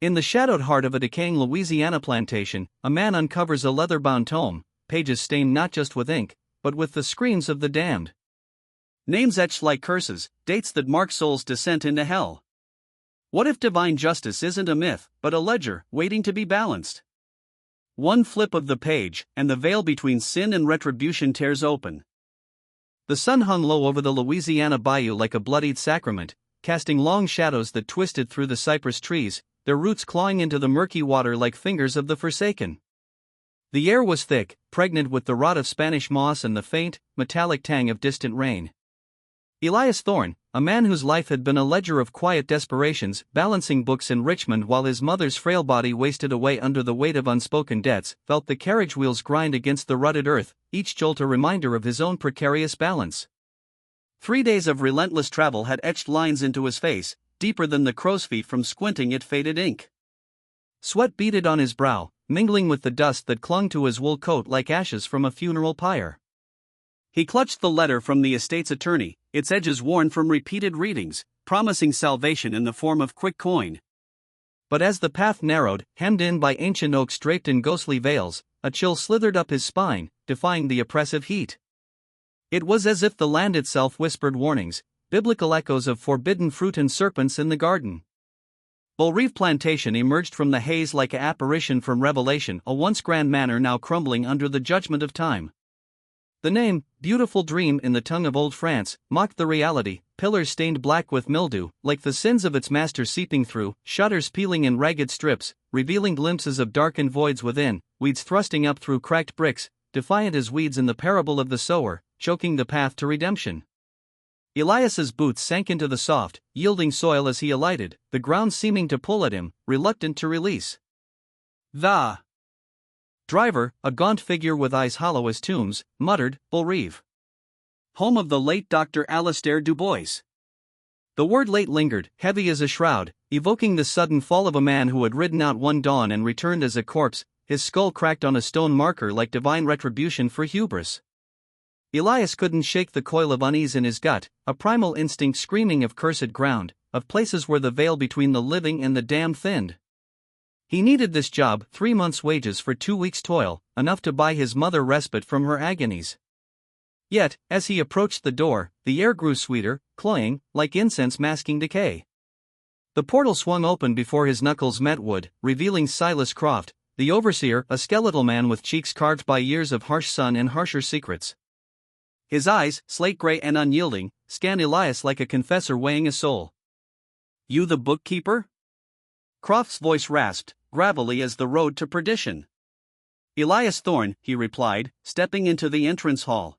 In the shadowed heart of a decaying Louisiana plantation, a man uncovers a leather-bound tome, pages stained not just with ink, but with the screams of the damned. Names etched like curses, dates that mark souls' descent into hell. What if divine justice isn't a myth, but a ledger, waiting to be balanced? One flip of the page, and the veil between sin and retribution tears open. The sun hung low over the Louisiana bayou like a bloodied sacrament, casting long shadows that twisted through the cypress trees, their roots clawing into the murky water like fingers of the forsaken. The air was thick, pregnant with the rot of Spanish moss and the faint, metallic tang of distant rain. Elias Thorne, a man whose life had been a ledger of quiet desperations, balancing books in Richmond while his mother's frail body wasted away under the weight of unspoken debts, felt the carriage wheels grind against the rutted earth, each jolt a reminder of his own precarious balance. 3 days of relentless travel had etched lines into his face, deeper than the crow's feet from squinting at faded ink. Sweat beaded on his brow, mingling with the dust that clung to his wool coat like ashes from a funeral pyre. He clutched the letter from the estate's attorney, its edges worn from repeated readings, promising salvation in the form of quick coin. But as the path narrowed, hemmed in by ancient oaks draped in ghostly veils, a chill slithered up his spine, defying the oppressive heat. It was as if the land itself whispered warnings, biblical echoes of forbidden fruit and serpents in the garden. Belrêve Plantation emerged from the haze like an apparition from Revelation, a once grand manor now crumbling under the judgment of time. The name, Beautiful Dream in the tongue of old France, mocked the reality, pillars stained black with mildew, like the sins of its master seeping through, shutters peeling in ragged strips, revealing glimpses of darkened voids within, weeds thrusting up through cracked bricks, defiant as weeds in the parable of the sower, choking the path to redemption. Elias's boots sank into the soft, yielding soil as he alighted, the ground seeming to pull at him, reluctant to release. The driver, a gaunt figure with eyes hollow as tombs, muttered, "Belrêve. Home of the late Dr. Alistair Dubois." The word late lingered, heavy as a shroud, evoking the sudden fall of a man who had ridden out one dawn and returned as a corpse, his skull cracked on a stone marker like divine retribution for hubris. Elias couldn't shake the coil of unease in his gut, a primal instinct screaming of cursed ground, of places where the veil between the living and the damned thinned. He needed this job, 3 months' wages for 2 weeks' toil, enough to buy his mother respite from her agonies. Yet, as he approached the door, the air grew sweeter, cloying, like incense masking decay. The portal swung open before his knuckles met wood, revealing Silas Croft, the overseer, a skeletal man with cheeks carved by years of harsh sun and harsher secrets. His eyes, slate-gray and unyielding, scanned Elias like a confessor weighing a soul. "You the bookkeeper?" Croft's voice rasped, gravelly as the road to perdition. "Elias Thorne," he replied, stepping into the entrance hall.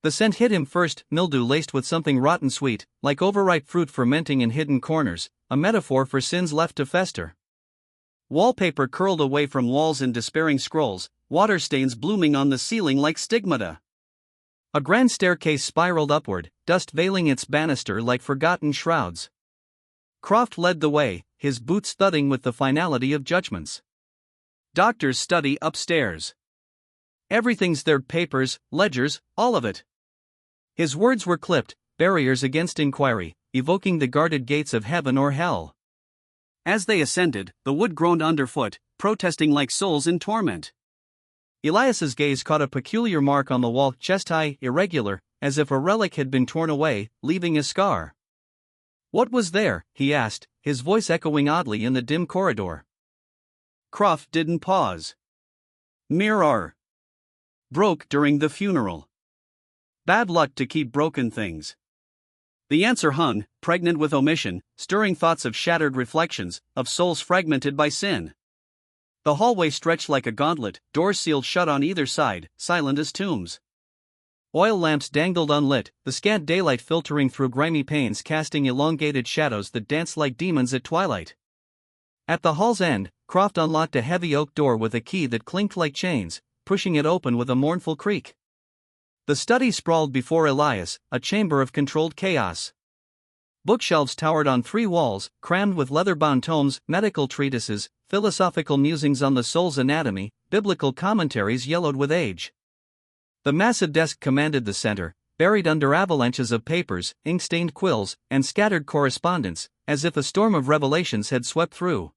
The scent hit him first, mildew laced with something rotten sweet, like overripe fruit fermenting in hidden corners, a metaphor for sins left to fester. Wallpaper curled away from walls in despairing scrolls, water stains blooming on the ceiling like stigmata. A grand staircase spiraled upward, dust veiling its banister like forgotten shrouds. Croft led the way, his boots thudding with the finality of judgments. "Doctor's study upstairs. Everything's there, papers, ledgers, all of it." His words were clipped, barriers against inquiry, evoking the guarded gates of heaven or hell. As they ascended, the wood groaned underfoot, protesting like souls in torment. Elias's gaze caught a peculiar mark on the wall, chest-high, irregular, as if a relic had been torn away, leaving a scar. "What was there?" he asked, his voice echoing oddly in the dim corridor. Croft didn't pause. "Mirror. Broke during the funeral. Bad luck to keep broken things." The answer hung, pregnant with omission, stirring thoughts of shattered reflections, of souls fragmented by sin. The hallway stretched like a gauntlet, doors sealed shut on either side, silent as tombs. Oil lamps dangled unlit, the scant daylight filtering through grimy panes casting elongated shadows that danced like demons at twilight. At the hall's end, Croft unlocked a heavy oak door with a key that clinked like chains, pushing it open with a mournful creak. The study sprawled before Elias, a chamber of controlled chaos. Bookshelves towered on 3 walls, crammed with leather-bound tomes, medical treatises, philosophical musings on the soul's anatomy, biblical commentaries yellowed with age. The massive desk commanded the center, buried under avalanches of papers, ink-stained quills, and scattered correspondence, as if a storm of revelations had swept through.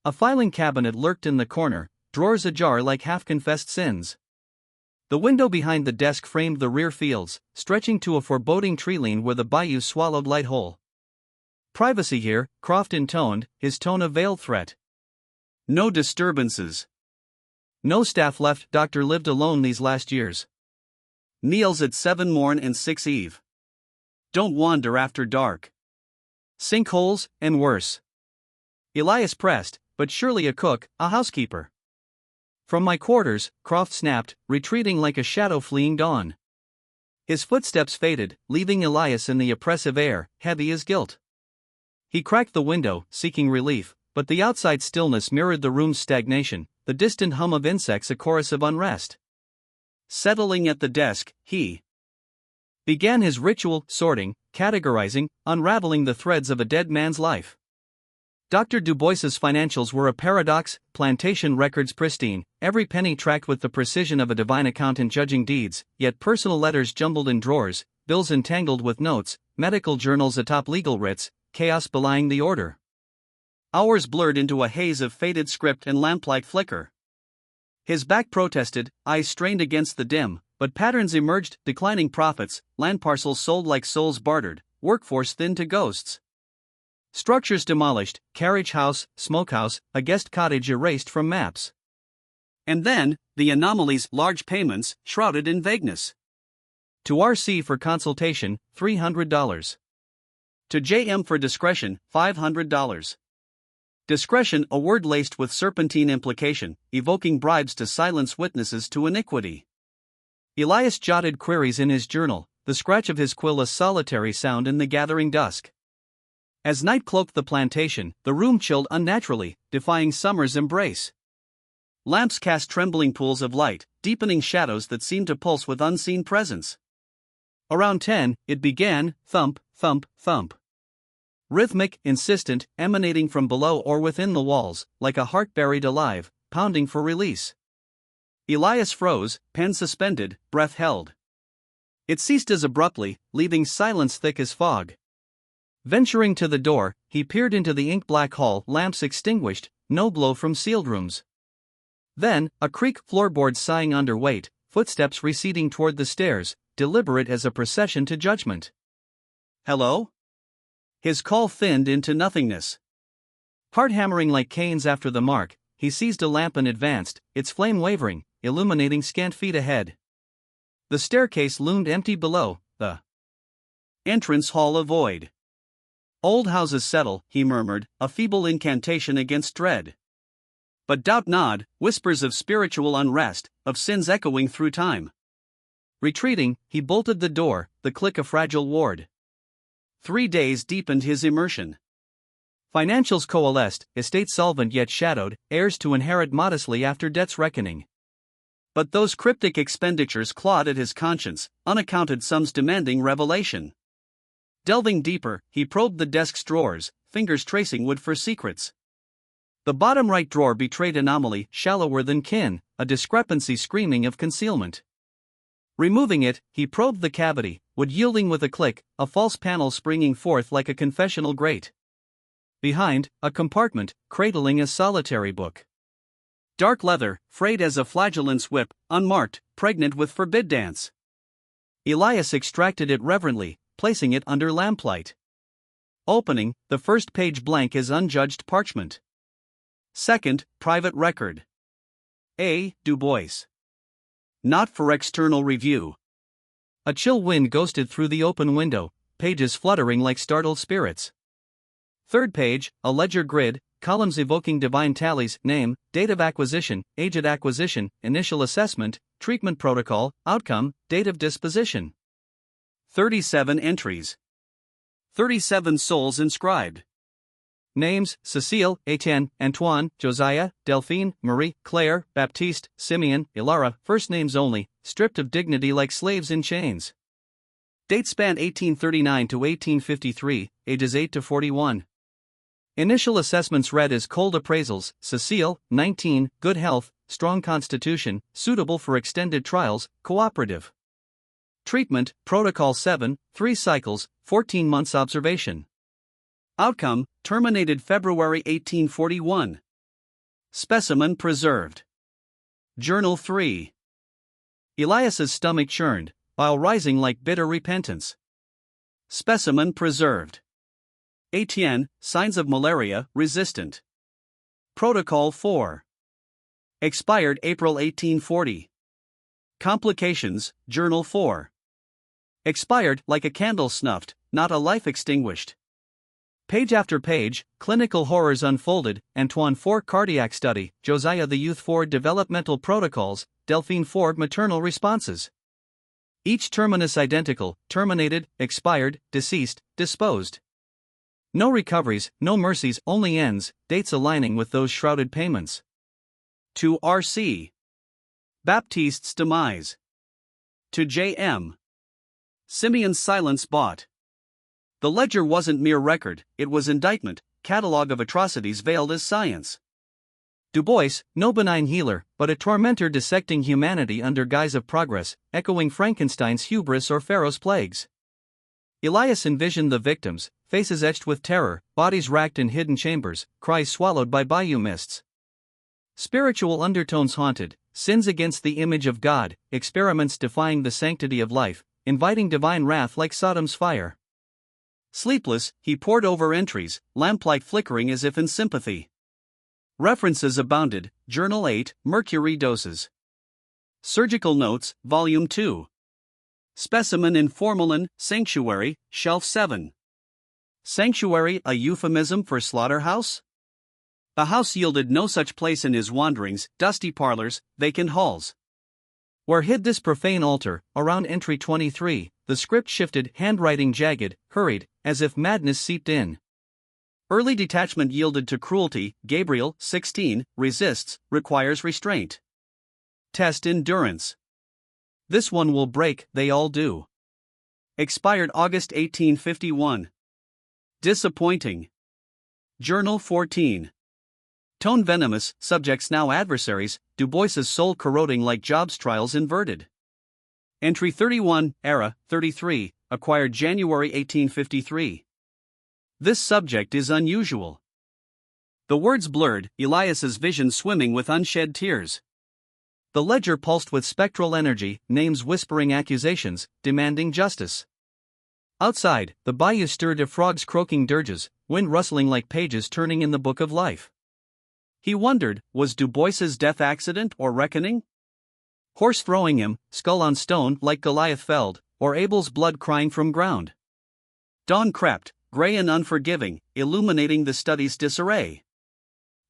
A filing cabinet lurked in the corner, drawers ajar like half-confessed sins. The window behind the desk framed the rear fields, stretching to a foreboding treeline where the bayou swallowed light whole. Privacy here, Croft intoned, his tone a veiled threat. No disturbances. No staff left. Doctor lived alone these last years. Meals at 7 morn and 6 eve. Don't wander after dark. Sinkholes, and worse. Elias pressed, but surely a cook, a housekeeper. From my quarters, Croft snapped, retreating like a shadow fleeing dawn. His footsteps faded, leaving Elias in the oppressive air, heavy as guilt. He cracked the window, seeking relief, but the outside stillness mirrored the room's stagnation, the distant hum of insects a chorus of unrest. Settling at the desk, he began his ritual, sorting, categorizing, unraveling the threads of a dead man's life. Dr. Dubois's financials were a paradox, Plantation records pristine, every penny tracked with the precision of a divine accountant judging deeds, yet personal letters jumbled in drawers, bills entangled with notes, medical journals atop legal writs, chaos belying the order. Hours blurred into a haze of faded script and lamplight flicker. His back protested, eyes strained against the dim, but patterns emerged, declining profits, land parcels sold like souls bartered, workforce thinned to ghosts. Structures demolished, carriage house, smokehouse, a guest cottage erased from maps. And then, the anomalies, large payments, shrouded in vagueness. To RC for consultation, $300. To JM for discretion, $500. Discretion, a word laced with serpentine implication, evoking bribes to silence witnesses to iniquity. Elias jotted queries in his journal, the scratch of his quill a solitary sound in the gathering dusk. As night cloaked the plantation, the room chilled unnaturally, defying summer's embrace. Lamps cast trembling pools of light, deepening shadows that seemed to pulse with unseen presence. Around 10, it began, thump, thump, thump. Rhythmic, insistent, emanating from below or within the walls, like a heart buried alive, pounding for release. Elias froze, pen suspended, breath held. It ceased as abruptly, leaving silence thick as fog. Venturing to the door, he peered into the ink-black hall, lamps extinguished, no glow from sealed rooms. Then, a creak, floorboards sighing under weight, footsteps receding toward the stairs, deliberate as a procession to judgment. Hello? His call thinned into nothingness. Heart hammering like canes after the mark, he seized a lamp and advanced, its flame wavering, illuminating scant feet ahead. The staircase loomed empty below, the entrance hall a void. Old houses settle, he murmured, a feeble incantation against dread. But doubt not, whispers of spiritual unrest, of sins echoing through time. Retreating, he bolted the door, the click a fragile ward. 3 days deepened his immersion. Financials coalesced, estate solvent yet shadowed, heirs to inherit modestly after debt's reckoning. But those cryptic expenditures clawed at his conscience, unaccounted sums demanding revelation. Delving deeper, he probed the desk's drawers, fingers tracing wood for secrets. The bottom right drawer betrayed anomaly, shallower than kin, a discrepancy screaming of concealment. Removing it, he probed the cavity, wood yielding with a click, a false panel springing forth like a confessional grate. Behind, a compartment, cradling a solitary book. Dark leather, frayed as a flagellant's whip, unmarked, pregnant with forbid dance. Elias extracted it reverently, placing it under lamplight. Opening, the first page blank as unjudged parchment. Second, private record. A. Dubois. Not for external review. A chill wind ghosted through the open window, pages fluttering like startled spirits. Third page, a ledger grid, columns evoking divine tallies, name, date of acquisition, age at acquisition, initial assessment, treatment protocol, outcome, date of disposition. 37 entries. 37 souls inscribed. Names, Cecile, Etienne, Antoine, Josiah, Delphine, Marie, Claire, Baptiste, Simeon, Ilara, first names only, stripped of dignity like slaves in chains. Date span 1839 to 1853, ages 8 to 41. Initial assessments read as cold appraisals, Cecile, 19, good health, strong constitution, suitable for extended trials, cooperative. Treatment, Protocol 7, 3 cycles, 14 months observation. Outcome, terminated February 1841. Specimen preserved. Journal 3. Elias's stomach churned, while rising like bitter repentance. Specimen preserved. Etienne, signs of malaria, resistant. Protocol 4. Expired April 1840. Complications, Journal 4. Expired like a candle snuffed, not a life extinguished. Page after page, clinical horrors unfolded. Antoine 4 cardiac study, Josiah the Youth 4 developmental protocols, Delphine 4 maternal responses. Each terminus identical, terminated, expired, deceased, disposed. No recoveries, no mercies, only ends, dates aligning with those shrouded payments. To R.C. Baptiste's demise. To J.M. Simeon's silence bought. The ledger wasn't mere record, it was indictment, catalogue of atrocities veiled as science. Du Bois, no benign healer, but a tormentor dissecting humanity under guise of progress, echoing Frankenstein's hubris or Pharaoh's plagues. Elias envisioned the victims, faces etched with terror, bodies racked in hidden chambers, cries swallowed by bayou mists. Spiritual undertones haunted, sins against the image of God, experiments defying the sanctity of life, inviting divine wrath like Sodom's fire. Sleepless, he pored over entries, lamplight flickering as if in sympathy. References abounded, Journal 8, Mercury doses. Surgical Notes, Volume 2. Specimen in Formalin, Sanctuary, Shelf 7. Sanctuary, a euphemism for slaughterhouse? A house yielded no such place in his wanderings, dusty parlors, vacant halls. Where hid this profane altar, around entry 23, the script shifted, handwriting jagged, hurried, as if madness seeped in. Early detachment yielded to cruelty, Gabriel, 16, resists, requires restraint. Test endurance. This one will break, they all do. Expired August 1851. Disappointing. Journal 14. Tone venomous, subjects now adversaries, Du Bois's soul corroding like Job's trials inverted. Entry 31, Era, 33, acquired January 1853. This subject is unusual. The words blurred, Elias's vision swimming with unshed tears. The ledger pulsed with spectral energy, names whispering accusations, demanding justice. Outside, the bayou stirred of frogs croaking dirges, wind rustling like pages turning in the book of life. He wondered, was Du Bois's death accident or reckoning? Horse throwing him, skull on stone like Goliath felled, or Abel's blood crying from ground. Dawn crept, gray and unforgiving, illuminating the study's disarray.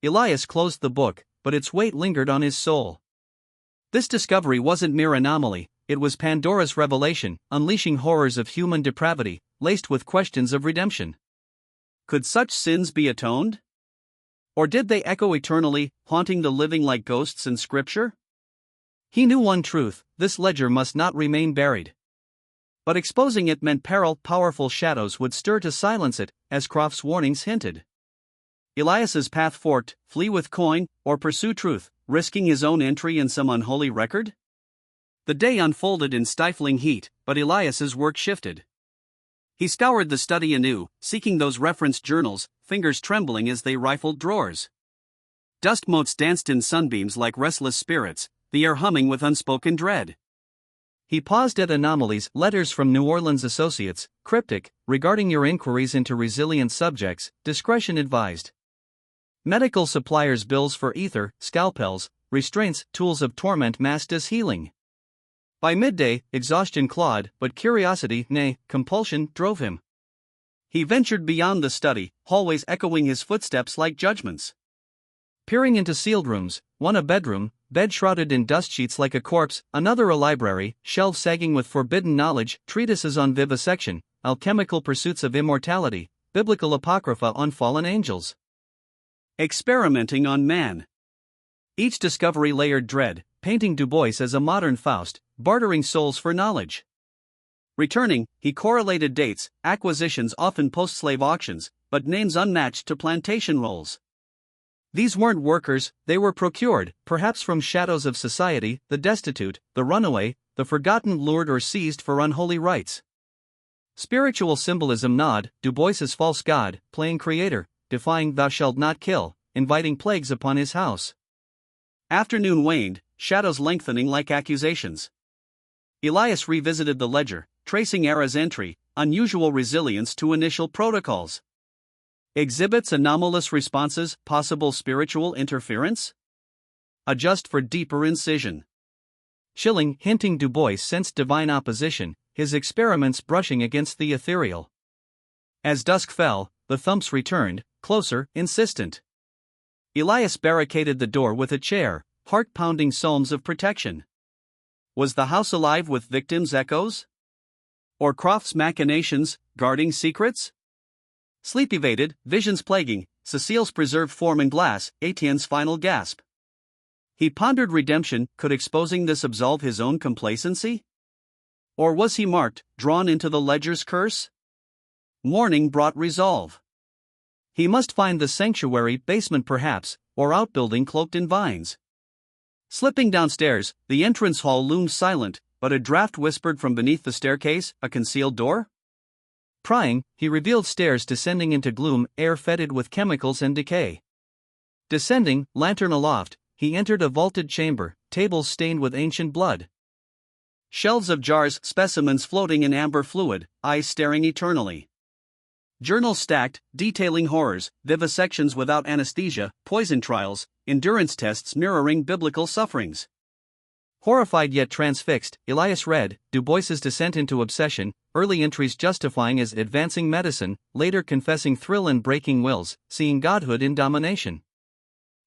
Elias closed the book, but its weight lingered on his soul. This discovery wasn't mere anomaly, it was Pandora's revelation, unleashing horrors of human depravity, laced with questions of redemption. Could such sins be atoned? Or did they echo eternally, haunting the living like ghosts in Scripture? He knew one truth, this ledger must not remain buried. But exposing it meant peril, powerful shadows would stir to silence it, as Croft's warnings hinted. Elias's path forked, flee with coin, or pursue truth, risking his own entry in some unholy record? The day unfolded in stifling heat, but Elias's work shifted. He scoured the study anew, seeking those referenced journals, fingers trembling as they rifled drawers. Dust motes danced in sunbeams like restless spirits, the air humming with unspoken dread. He paused at anomalies, letters from New Orleans associates, cryptic, regarding your inquiries into resilient subjects, discretion advised. Medical suppliers' bills for ether, scalpels, restraints, tools of torment masked as healing. By midday, exhaustion clawed, but curiosity, nay, compulsion, drove him. He ventured beyond the study, hallways echoing his footsteps like judgments. Peering into sealed rooms, one a bedroom, bed shrouded in dust sheets like a corpse, another a library, shelves sagging with forbidden knowledge, treatises on vivisection, alchemical pursuits of immortality, biblical apocrypha on fallen angels. Experimenting on man. Each discovery layered dread, painting Du Bois as a modern Faust, bartering souls for knowledge. Returning, he correlated dates, acquisitions often post-slave auctions, but names unmatched to plantation rolls. These weren't workers, they were procured, perhaps from shadows of society, the destitute, the runaway, the forgotten, lured or seized for unholy rites. Spiritual symbolism gnawed, Du Bois's false god, playing creator, defying thou shalt not kill, inviting plagues upon his house. Afternoon waned, shadows lengthening like accusations. Elias revisited the ledger, tracing Era's entry, unusual resilience to initial protocols. Exhibits anomalous responses, possible spiritual interference? Adjust for deeper incision. Chilling, hinting Du Bois sensed divine opposition, his experiments brushing against the ethereal. As dusk fell, the thumps returned, closer, insistent. Elias barricaded the door with a chair, heart-pounding psalms of protection. Was the house alive with victims' echoes? Or Croft's machinations, guarding secrets? Sleep evaded, visions plaguing, Cecile's preserved form in glass, Etienne's final gasp. He pondered redemption, could exposing this absolve his own complacency? Or was he marked, drawn into the ledger's curse? Morning brought resolve. He must find the sanctuary, basement perhaps, or outbuilding cloaked in vines. Slipping downstairs, the entrance hall loomed silent, but a draft whispered from beneath the staircase, a concealed door? Prying, he revealed stairs descending into gloom, air fetid with chemicals and decay. Descending, lantern aloft, he entered a vaulted chamber, tables stained with ancient blood. Shelves of jars, specimens floating in amber fluid, eyes staring eternally. Journals stacked, detailing horrors, vivisections without anesthesia, poison trials, endurance tests mirroring biblical sufferings. Horrified yet transfixed, Elias read Du Bois's descent into obsession, early entries justifying as advancing medicine, later confessing thrill in breaking wills, seeing godhood in domination.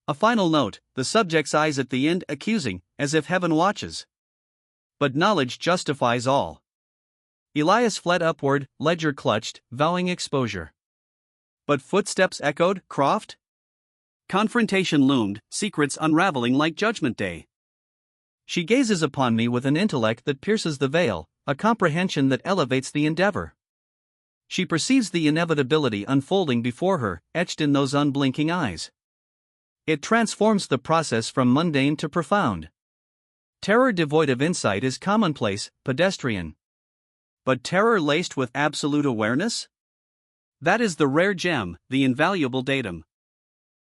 A final note, the subject's eyes at the end accusing, as if heaven watches. But knowledge justifies all. Elias fled upward, ledger clutched, vowing exposure. But footsteps echoed, Croft? Confrontation loomed, secrets unraveling like Judgment Day. She gazes upon me with an intellect that pierces the veil, a comprehension that elevates the endeavor. She perceives the inevitability unfolding before her, etched in those unblinking eyes. It transforms the process from mundane to profound. Terror devoid of insight is commonplace, pedestrian. But terror laced with absolute awareness? That is the rare gem, the invaluable datum.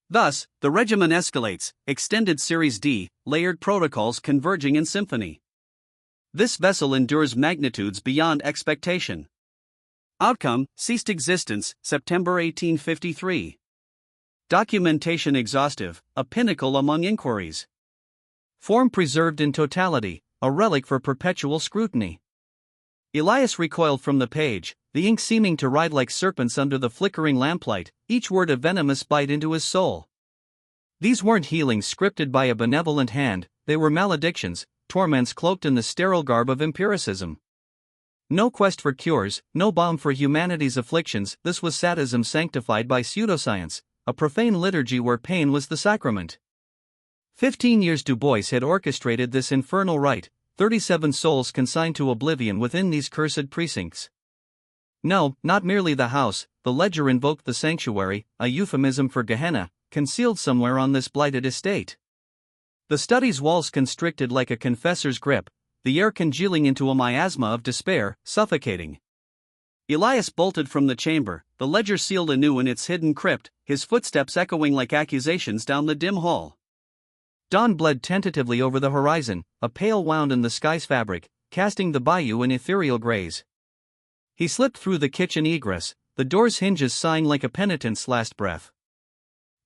Thus, the regimen escalates, extended Series D, layered protocols converging in symphony. This vessel endures magnitudes beyond expectation. Outcome, ceased existence, September 1853. Documentation exhaustive, a pinnacle among inquiries. Form preserved in totality, a relic for perpetual scrutiny. Elias recoiled from the page, the ink seeming to ride like serpents under the flickering lamplight, each word a venomous bite into his soul. These weren't healings scripted by a benevolent hand, they were maledictions, torments cloaked in the sterile garb of empiricism. No quest for cures, no balm for humanity's afflictions, this was sadism sanctified by pseudoscience, a profane liturgy where pain was the sacrament. 15 years Du Bois had orchestrated this infernal rite, 37 souls consigned to oblivion within these cursed precincts. No, not merely the house, the ledger invoked the sanctuary, a euphemism for Gehenna, concealed somewhere on this blighted estate. The study's walls constricted like a confessor's grip, the air congealing into a miasma of despair, suffocating. Elias bolted from the chamber, the ledger sealed anew in its hidden crypt, his footsteps echoing like accusations down the dim hall. Dawn bled tentatively over the horizon, a pale wound in the sky's fabric, casting the bayou in ethereal grays. He slipped through the kitchen egress, the door's hinges sighing like a penitent's last breath.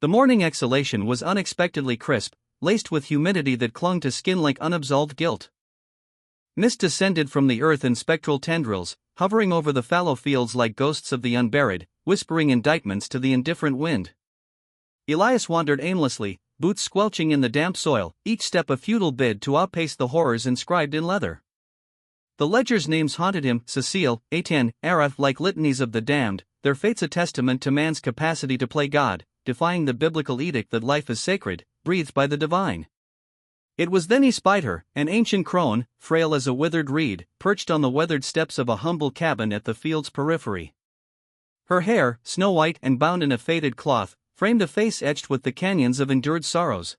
The morning exhalation was unexpectedly crisp, laced with humidity that clung to skin like unabsolved guilt. Mist descended from the earth in spectral tendrils, hovering over the fallow fields like ghosts of the unburied, whispering indictments to the indifferent wind. Elias wandered aimlessly, boots squelching in the damp soil, each step a futile bid to outpace the horrors inscribed in leather. The ledger's names haunted him, Cecile, Etienne, Era, like litanies of the damned, their fates a testament to man's capacity to play God, defying the biblical edict that life is sacred, breathed by the divine. It was then he spied her, an ancient crone, frail as a withered reed, perched on the weathered steps of a humble cabin at the field's periphery. Her hair, snow-white and bound in a faded cloth, framed a face etched with the canyons of endured sorrows.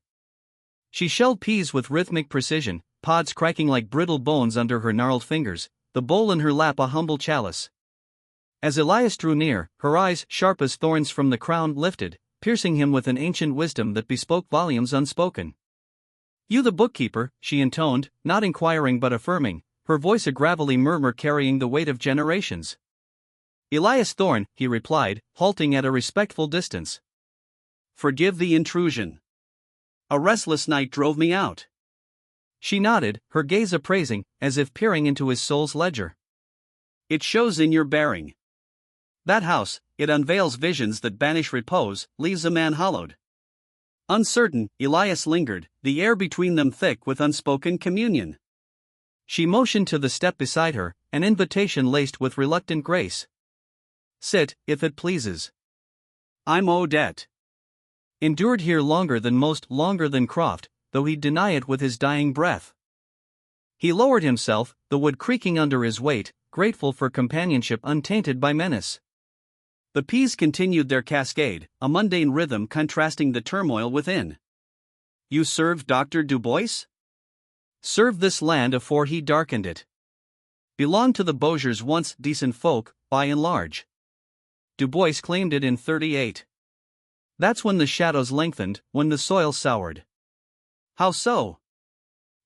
She shelled peas with rhythmic precision, pods cracking like brittle bones under her gnarled fingers, the bowl in her lap a humble chalice. As Elias drew near, her eyes, sharp as thorns from the crown, lifted, piercing him with an ancient wisdom that bespoke volumes unspoken. "You the bookkeeper," she intoned, not inquiring but affirming, her voice a gravelly murmur carrying the weight of generations. "Elias Thorne," he replied, halting at a respectful distance. "Forgive the intrusion. A restless night drove me out." She nodded, her gaze appraising, as if peering into his soul's ledger. "It shows in your bearing. That house, it unveils visions that banish repose, leaves a man hollowed." Uncertain, Elias lingered, the air between them thick with unspoken communion. She motioned to the step beside her, an invitation laced with reluctant grace. "Sit, if it pleases. I'm Odette. Endured here longer than most, longer than Croft, though he'd deny it with his dying breath." He lowered himself, the wood creaking under his weight, grateful for companionship untainted by menace. The peas continued their cascade, a mundane rhythm contrasting the turmoil within. "You serve Dr. Dubois?" "Served this land afore he darkened it. Belonged to the Bossiers, once decent folk, by and large. Dubois claimed it in '38. That's when the shadows lengthened, when the soil soured." "How so?"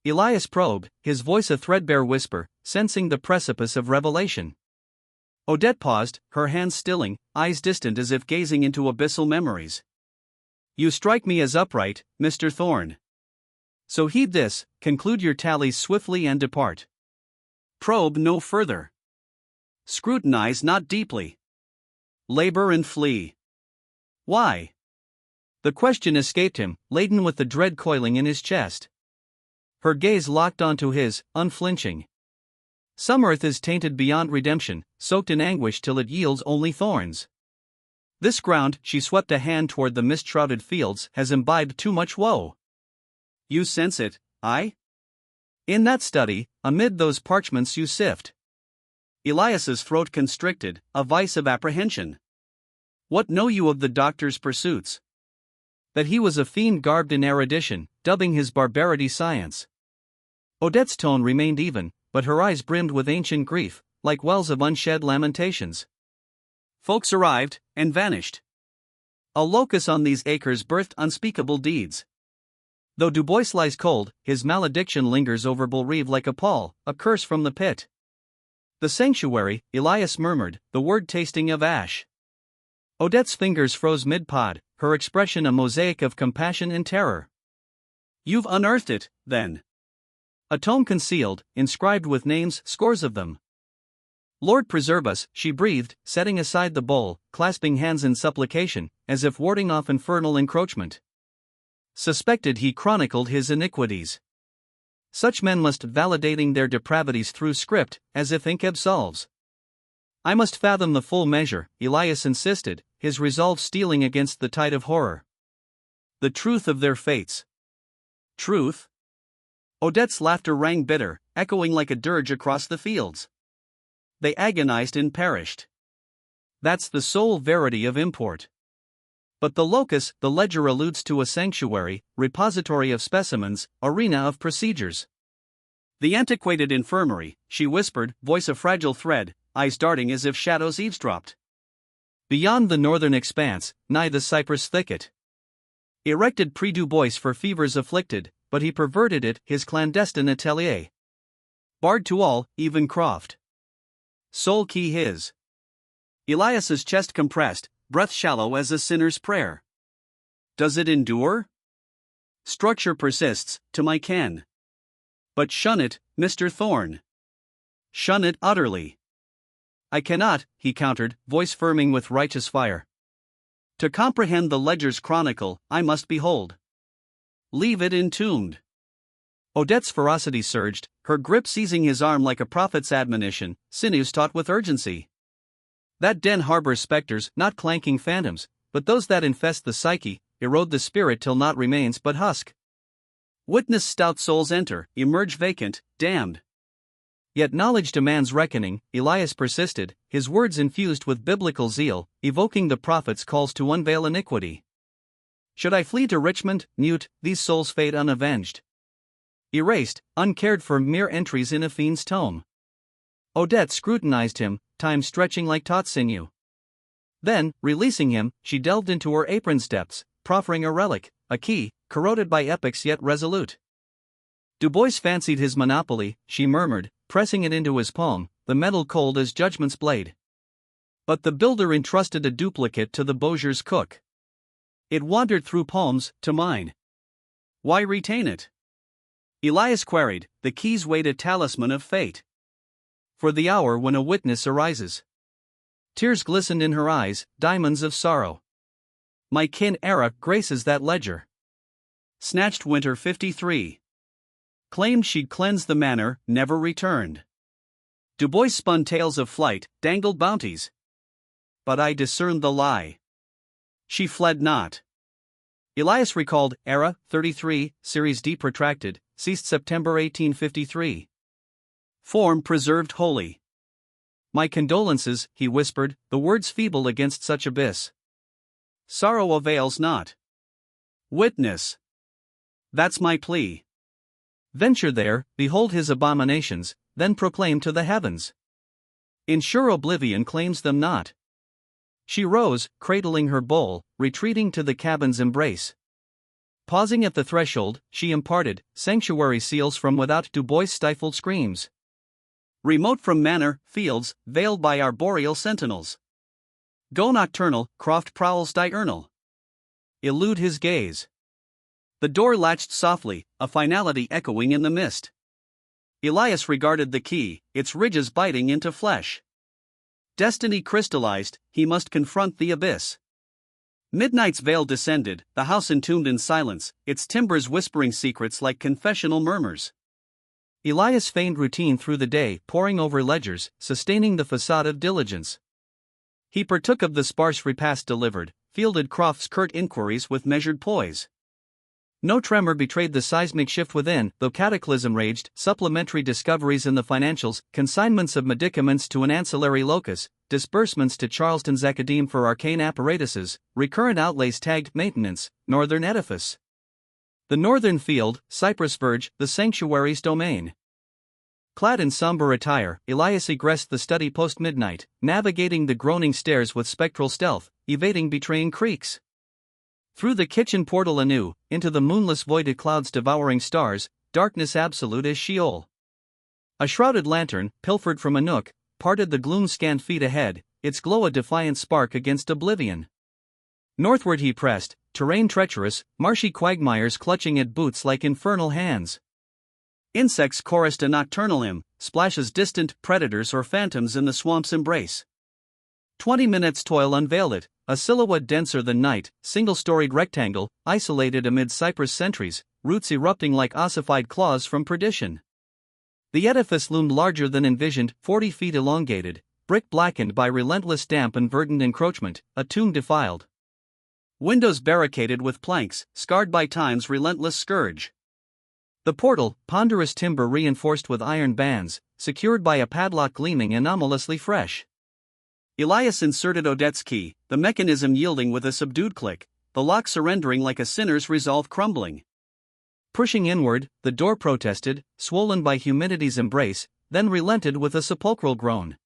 Elias probed, his voice a threadbare whisper, sensing the precipice of revelation. Odette paused, her hands stilling, eyes distant as if gazing into abyssal memories. "You strike me as upright, Mr. Thorne. So heed this, conclude your tallies swiftly and depart. Probe no further. Scrutinize not deeply. Labor and flee." "Why?" The question escaped him, laden with the dread coiling in his chest. Her gaze locked onto his, unflinching. "Some earth is tainted beyond redemption, soaked in anguish till it yields only thorns. This ground," she swept a hand toward the mist-shrouded fields, "has imbibed too much woe. You sense it, aye? In that study, amid those parchments you sift." Elias's throat constricted, a vice of apprehension. "What know you of the doctor's pursuits?" That he was a fiend garbed in erudition, dubbing his barbarity science. Odette's tone remained even, but her eyes brimmed with ancient grief, like wells of unshed lamentations. "Folks arrived, and vanished. A locus on these acres birthed unspeakable deeds. Though Dubois lies cold, his malediction lingers over Belrêve like a pall, a curse from the pit." "The sanctuary," Elias murmured, the word tasting of ash. Odette's fingers froze mid-pod, her expression a mosaic of compassion and terror. "You've unearthed it, then?" "A tome concealed, inscribed with names, scores of them." "Lord preserve us," she breathed, setting aside the bowl, clasping hands in supplication, as if warding off infernal encroachment. Suspected he chronicled his iniquities. Such men must validating their depravities through script, as if ink absolves. "I must fathom the full measure," Elias insisted, his resolve steeling against the tide of horror. "The truth of their fates." "Truth?" Odette's laughter rang bitter, echoing like a dirge across the fields. "They agonized and perished. That's the sole verity of import. But the locus, the ledger alludes to a sanctuary, repository of specimens, arena of procedures." "The antiquated infirmary," she whispered, voice a fragile thread, eyes darting as if shadows eavesdropped. "Beyond the northern expanse, nigh the cypress thicket. Erected pre-Dubois for fevers afflicted, but he perverted it, his clandestine atelier. Barred to all, even Croft. Sole key his." Elias's chest compressed, breath shallow as a sinner's prayer. "Does it endure?" "Structure persists, to my ken. But shun it, Mr. Thorne. Shun it utterly." "I cannot," he countered, voice firming with righteous fire. "To comprehend the ledger's chronicle, I must behold. Leave it entombed." Odette's ferocity surged, her grip seizing his arm like a prophet's admonition, sinews taut with urgency. "That den harbors specters, not clanking phantoms, but those that infest the psyche, erode the spirit till naught remains but husk. Witness stout souls enter, emerge vacant, damned." "Yet knowledge demands reckoning," Elias persisted, his words infused with biblical zeal, evoking the prophet's calls to unveil iniquity. "Should I flee to Richmond, mute, these souls fade unavenged. Erased, uncared for, mere entries in a fiend's tome." Odette scrutinized him, time stretching like taut sinew. Then, releasing him, she delved into her apron's depths, proffering a relic, a key, corroded by epochs yet resolute. Du Bois fancied his monopoly, she murmured, pressing it into his palm, the metal cold as judgment's blade. But the builder entrusted a duplicate to the Bowsier's cook. It wandered through palms, to mine. Why retain it? Elias queried, the keys weighed a talisman of fate. For the hour when a witness arises. Tears glistened in her eyes, diamonds of sorrow. My kin Era graces that ledger. Snatched winter 53. Claimed she'd cleansed the manor, never returned. Du Bois spun tales of flight, dangled bounties. But I discerned the lie. She fled not. Elias recalled, Era, 33, Series D protracted, ceased September 1853. Form preserved wholly. My condolences, he whispered, the words feeble against such abyss. Sorrow avails not. Witness. That's my plea. Venture there, behold his abominations, then proclaim to the heavens. Ensure oblivion claims them not. She rose, cradling her bowl, retreating to the cabin's embrace. Pausing at the threshold, she imparted sanctuary seals from without. Du Bois stifled screams. Remote from manor, fields, veiled by arboreal sentinels. Go nocturnal, croft prowls diurnal. Elude his gaze. The door latched softly, a finality echoing in the mist. Elias regarded the key, its ridges biting into flesh. Destiny crystallized, he must confront the abyss. Midnight's veil descended, the house entombed in silence, its timbers whispering secrets like confessional murmurs. Elias feigned routine through the day, poring over ledgers, sustaining the facade of diligence. He partook of the sparse repast delivered, fielded Croft's curt inquiries with measured poise. No tremor betrayed the seismic shift within, though cataclysm raged, supplementary discoveries in the financials, consignments of medicaments to an ancillary locus, disbursements to Charleston's Academe for arcane apparatuses, recurrent outlays tagged maintenance, northern edifice. The northern field, cypress verge, the sanctuary's domain. Clad in somber attire, Elias egressed the study post-midnight, navigating the groaning stairs with spectral stealth, evading betraying creaks. Through the kitchen portal anew, into the moonless voided clouds devouring stars, darkness absolute as Sheol. A shrouded lantern, pilfered from a nook, parted the gloom scant feet ahead, its glow a defiant spark against oblivion. Northward he pressed, terrain treacherous, marshy quagmires clutching at boots like infernal hands. Insects chorused a nocturnal hymn, splashes distant predators or phantoms in the swamp's embrace. 20 minutes' toil unveiled it, a silhouette denser than night, single-storied rectangle, isolated amid cypress sentries, roots erupting like ossified claws from perdition. The edifice loomed larger than envisioned, 40 feet elongated, brick blackened by relentless damp and verdant encroachment, a tomb defiled. Windows barricaded with planks, scarred by time's relentless scourge. The portal, ponderous timber reinforced with iron bands, secured by a padlock gleaming anomalously fresh. Elias inserted Odette's key, the mechanism yielding with a subdued click, the lock surrendering like a sinner's resolve crumbling. Pushing inward, the door protested, swollen by humidity's embrace, then relented with a sepulchral groan.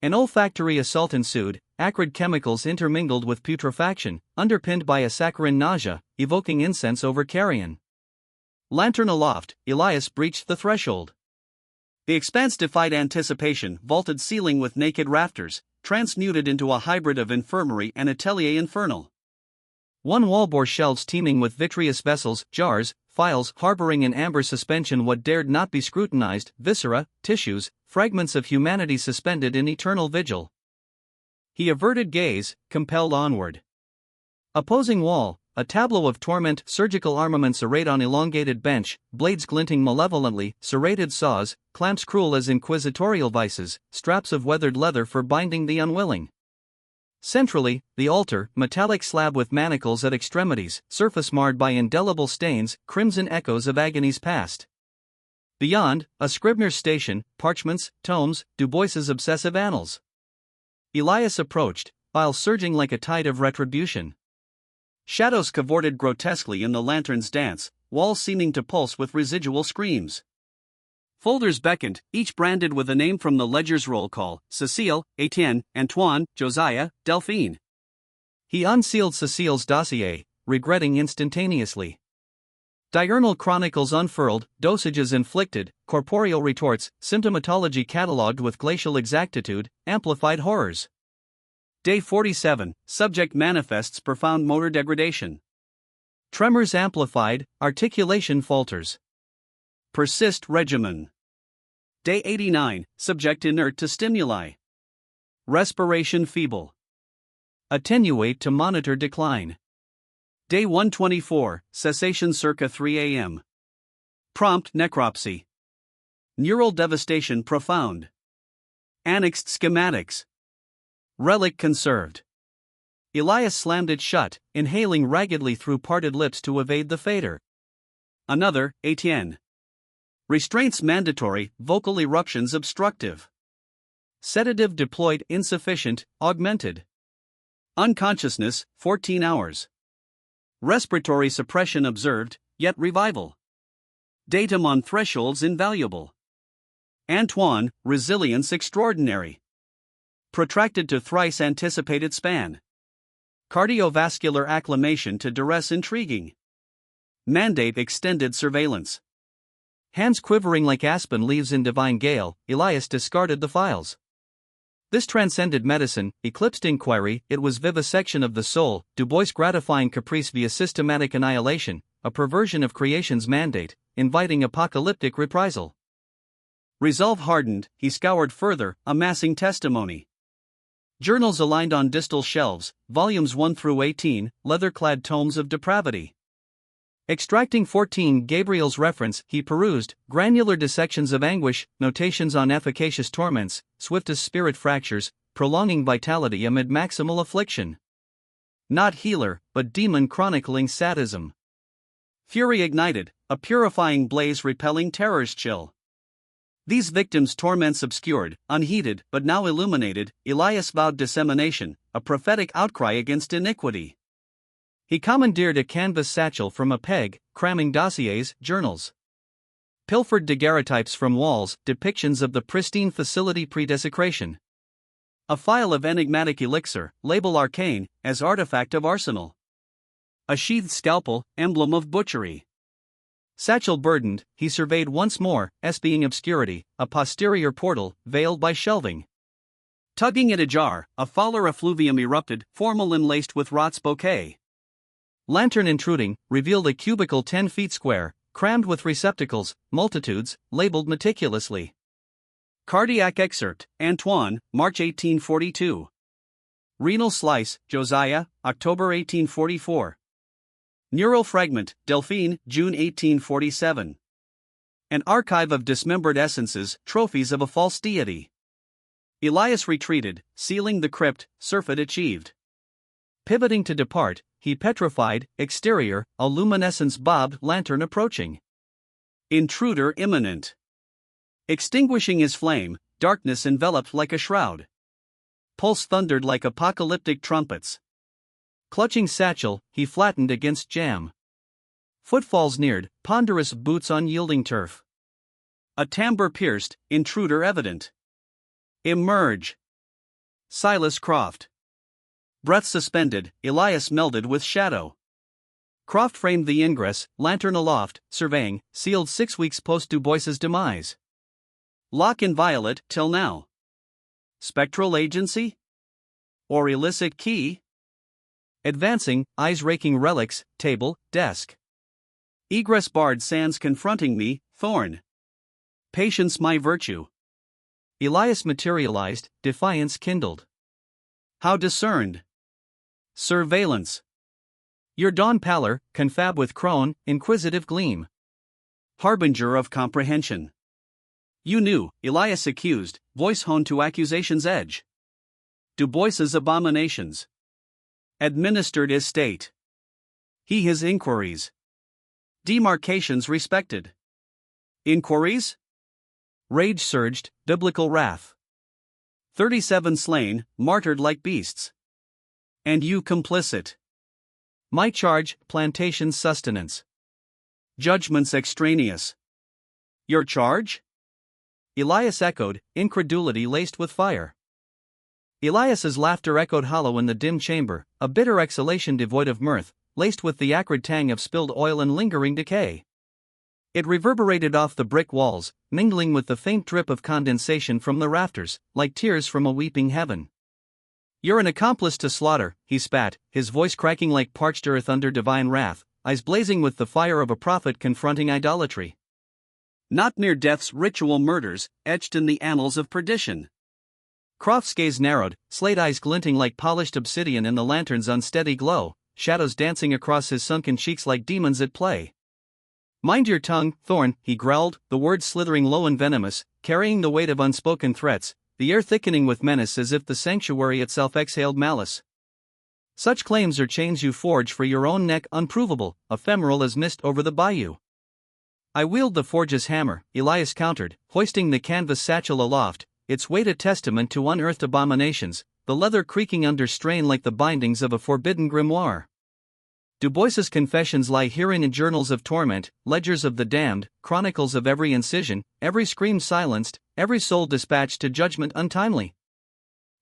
An olfactory assault ensued, acrid chemicals intermingled with putrefaction, underpinned by a saccharine nausea, evoking incense over carrion. Lantern aloft, Elias breached the threshold. The expanse defied anticipation, vaulted ceiling with naked rafters, transmuted into a hybrid of infirmary and atelier infernal. One wall bore shelves teeming with vitreous vessels, jars, files harboring in amber suspension what dared not be scrutinized, viscera, tissues, fragments of humanity suspended in eternal vigil. He averted gaze, compelled onward. Opposing wall, a tableau of torment, surgical armaments arrayed on elongated bench, blades glinting malevolently, serrated saws, clamps cruel as inquisitorial vices, straps of weathered leather for binding the unwilling. Centrally, the altar, metallic slab with manacles at extremities, surface marred by indelible stains, crimson echoes of agonies past. Beyond, a scrivener's station, parchments, tomes, Du Bois's obsessive annals. Elias approached, bile surging like a tide of retribution. Shadows cavorted grotesquely in the lantern's dance, walls seeming to pulse with residual screams. Folders beckoned, each branded with a name from the ledger's roll call: Cecile, Etienne, Antoine, Josiah, Delphine. He unsealed Cecile's dossier, regretting instantaneously. Diurnal chronicles unfurled, dosages inflicted, corporeal retorts, symptomatology catalogued with glacial exactitude, amplified horrors. Day 47, subject manifests profound motor degradation. Tremors amplified, articulation falters. Persist regimen. Day 89, subject inert to stimuli. Respiration feeble. Attenuate to monitor decline. Day 124, cessation circa 3 a.m. Prompt necropsy. Neural devastation profound. Annexed schematics. Relic conserved. Elias slammed it shut, inhaling raggedly through parted lips to evade the fader. Another, Etienne. Restraints mandatory, vocal eruptions obstructive. Sedative deployed insufficient, augmented. Unconsciousness, 14 hours. Respiratory suppression observed, yet revival. Datum on thresholds invaluable. Antoine, resilience extraordinary. Protracted to thrice anticipated span. Cardiovascular acclimation to duress intriguing. Mandate extended surveillance. Hands quivering like aspen leaves in divine gale, Elias discarded the files. This transcended medicine, eclipsed inquiry, it was vivisection of the soul, Du Bois gratifying caprice via systematic annihilation, a perversion of creation's mandate, inviting apocalyptic reprisal. Resolve hardened, he scoured further, amassing testimony. Journals aligned on distal shelves, volumes 1 through 18, leather-clad tomes of depravity. Extracting 14 Gabriel's reference, he perused, granular dissections of anguish, notations on efficacious torments, swiftest spirit fractures, prolonging vitality amid maximal affliction. Not healer, but demon chronicling sadism. Fury ignited, a purifying blaze repelling terror's chill. These victims' torments obscured, unheeded, but now illuminated, Elias vowed dissemination, a prophetic outcry against iniquity. He commandeered a canvas satchel from a peg, cramming dossiers, journals. Pilfered daguerreotypes from walls, depictions of the pristine facility pre-desecration. A phial of enigmatic elixir, label arcane, as artifact of arsenal. A sheathed scalpel, emblem of butchery. Satchel burdened, he surveyed once more, espying obscurity, a posterior portal, veiled by shelving. Tugging at a jar, a fouler effluvium erupted, formalin laced with rot's bouquet. Lantern intruding, revealed a cubicle 10 feet square, crammed with receptacles, multitudes, labeled meticulously. Cardiac excerpt, Antoine, March 1842. Renal slice, Josiah, October 1844. Neural fragment, Delphine, June 1847. An archive of dismembered essences, trophies of a false deity. Elias retreated, sealing the crypt, surfeit achieved. Pivoting to depart, he petrified, exterior, a luminescence bobbed lantern approaching. Intruder imminent. Extinguishing his flame, darkness enveloped like a shroud. Pulse thundered like apocalyptic trumpets. Clutching satchel, he flattened against jam. Footfalls neared, ponderous boots on yielding turf. A timbre pierced, intruder evident. Emerge. Silas Croft. Breath suspended, Elias melded with shadow. Croft framed the ingress, lantern aloft, surveying, sealed 6 weeks post Du Bois's demise. Lock inviolate, till now. Spectral agency? Or illicit key? Advancing, eyes raking relics, table, desk. Egress barred sans confronting me, Thorne. Patience my virtue. Elias materialized, defiance kindled. How discerned? Surveillance. Your dawn pallor, confab with crone, inquisitive gleam. Harbinger of comprehension. You knew, Elias accused, voice honed to accusation's edge. Du Bois's abominations. Administered estate. He his inquiries. Demarcations respected. Inquiries? Rage surged, biblical wrath. 37 slain, martyred like beasts. And you complicit. My charge, plantation's sustenance. Judgments extraneous. Your charge? Elias echoed, incredulity laced with fire. Elias's laughter echoed hollow in the dim chamber, a bitter exhalation devoid of mirth, laced with the acrid tang of spilled oil and lingering decay. It reverberated off the brick walls, mingling with the faint drip of condensation from the rafters, like tears from a weeping heaven. "You're an accomplice to slaughter," he spat, his voice cracking like parched earth under divine wrath, eyes blazing with the fire of a prophet confronting idolatry. "Not mere death's ritual murders, etched in the annals of perdition." Croft's gaze narrowed, slate eyes glinting like polished obsidian in the lantern's unsteady glow, shadows dancing across his sunken cheeks like demons at play. "Mind your tongue, Thorne," he growled, the words slithering low and venomous, carrying the weight of unspoken threats, the air thickening with menace as if the sanctuary itself exhaled malice. "Such claims are chains you forge for your own neck, unprovable, ephemeral as mist over the bayou." "I wield the forge's hammer," Elias countered, hoisting the canvas satchel aloft, its weight a testament to unearthed abominations, the leather creaking under strain like the bindings of a forbidden grimoire. Du Bois's confessions lie herein in journals of torment, ledgers of the damned, chronicles of every incision, every scream silenced, every soul dispatched to judgment untimely.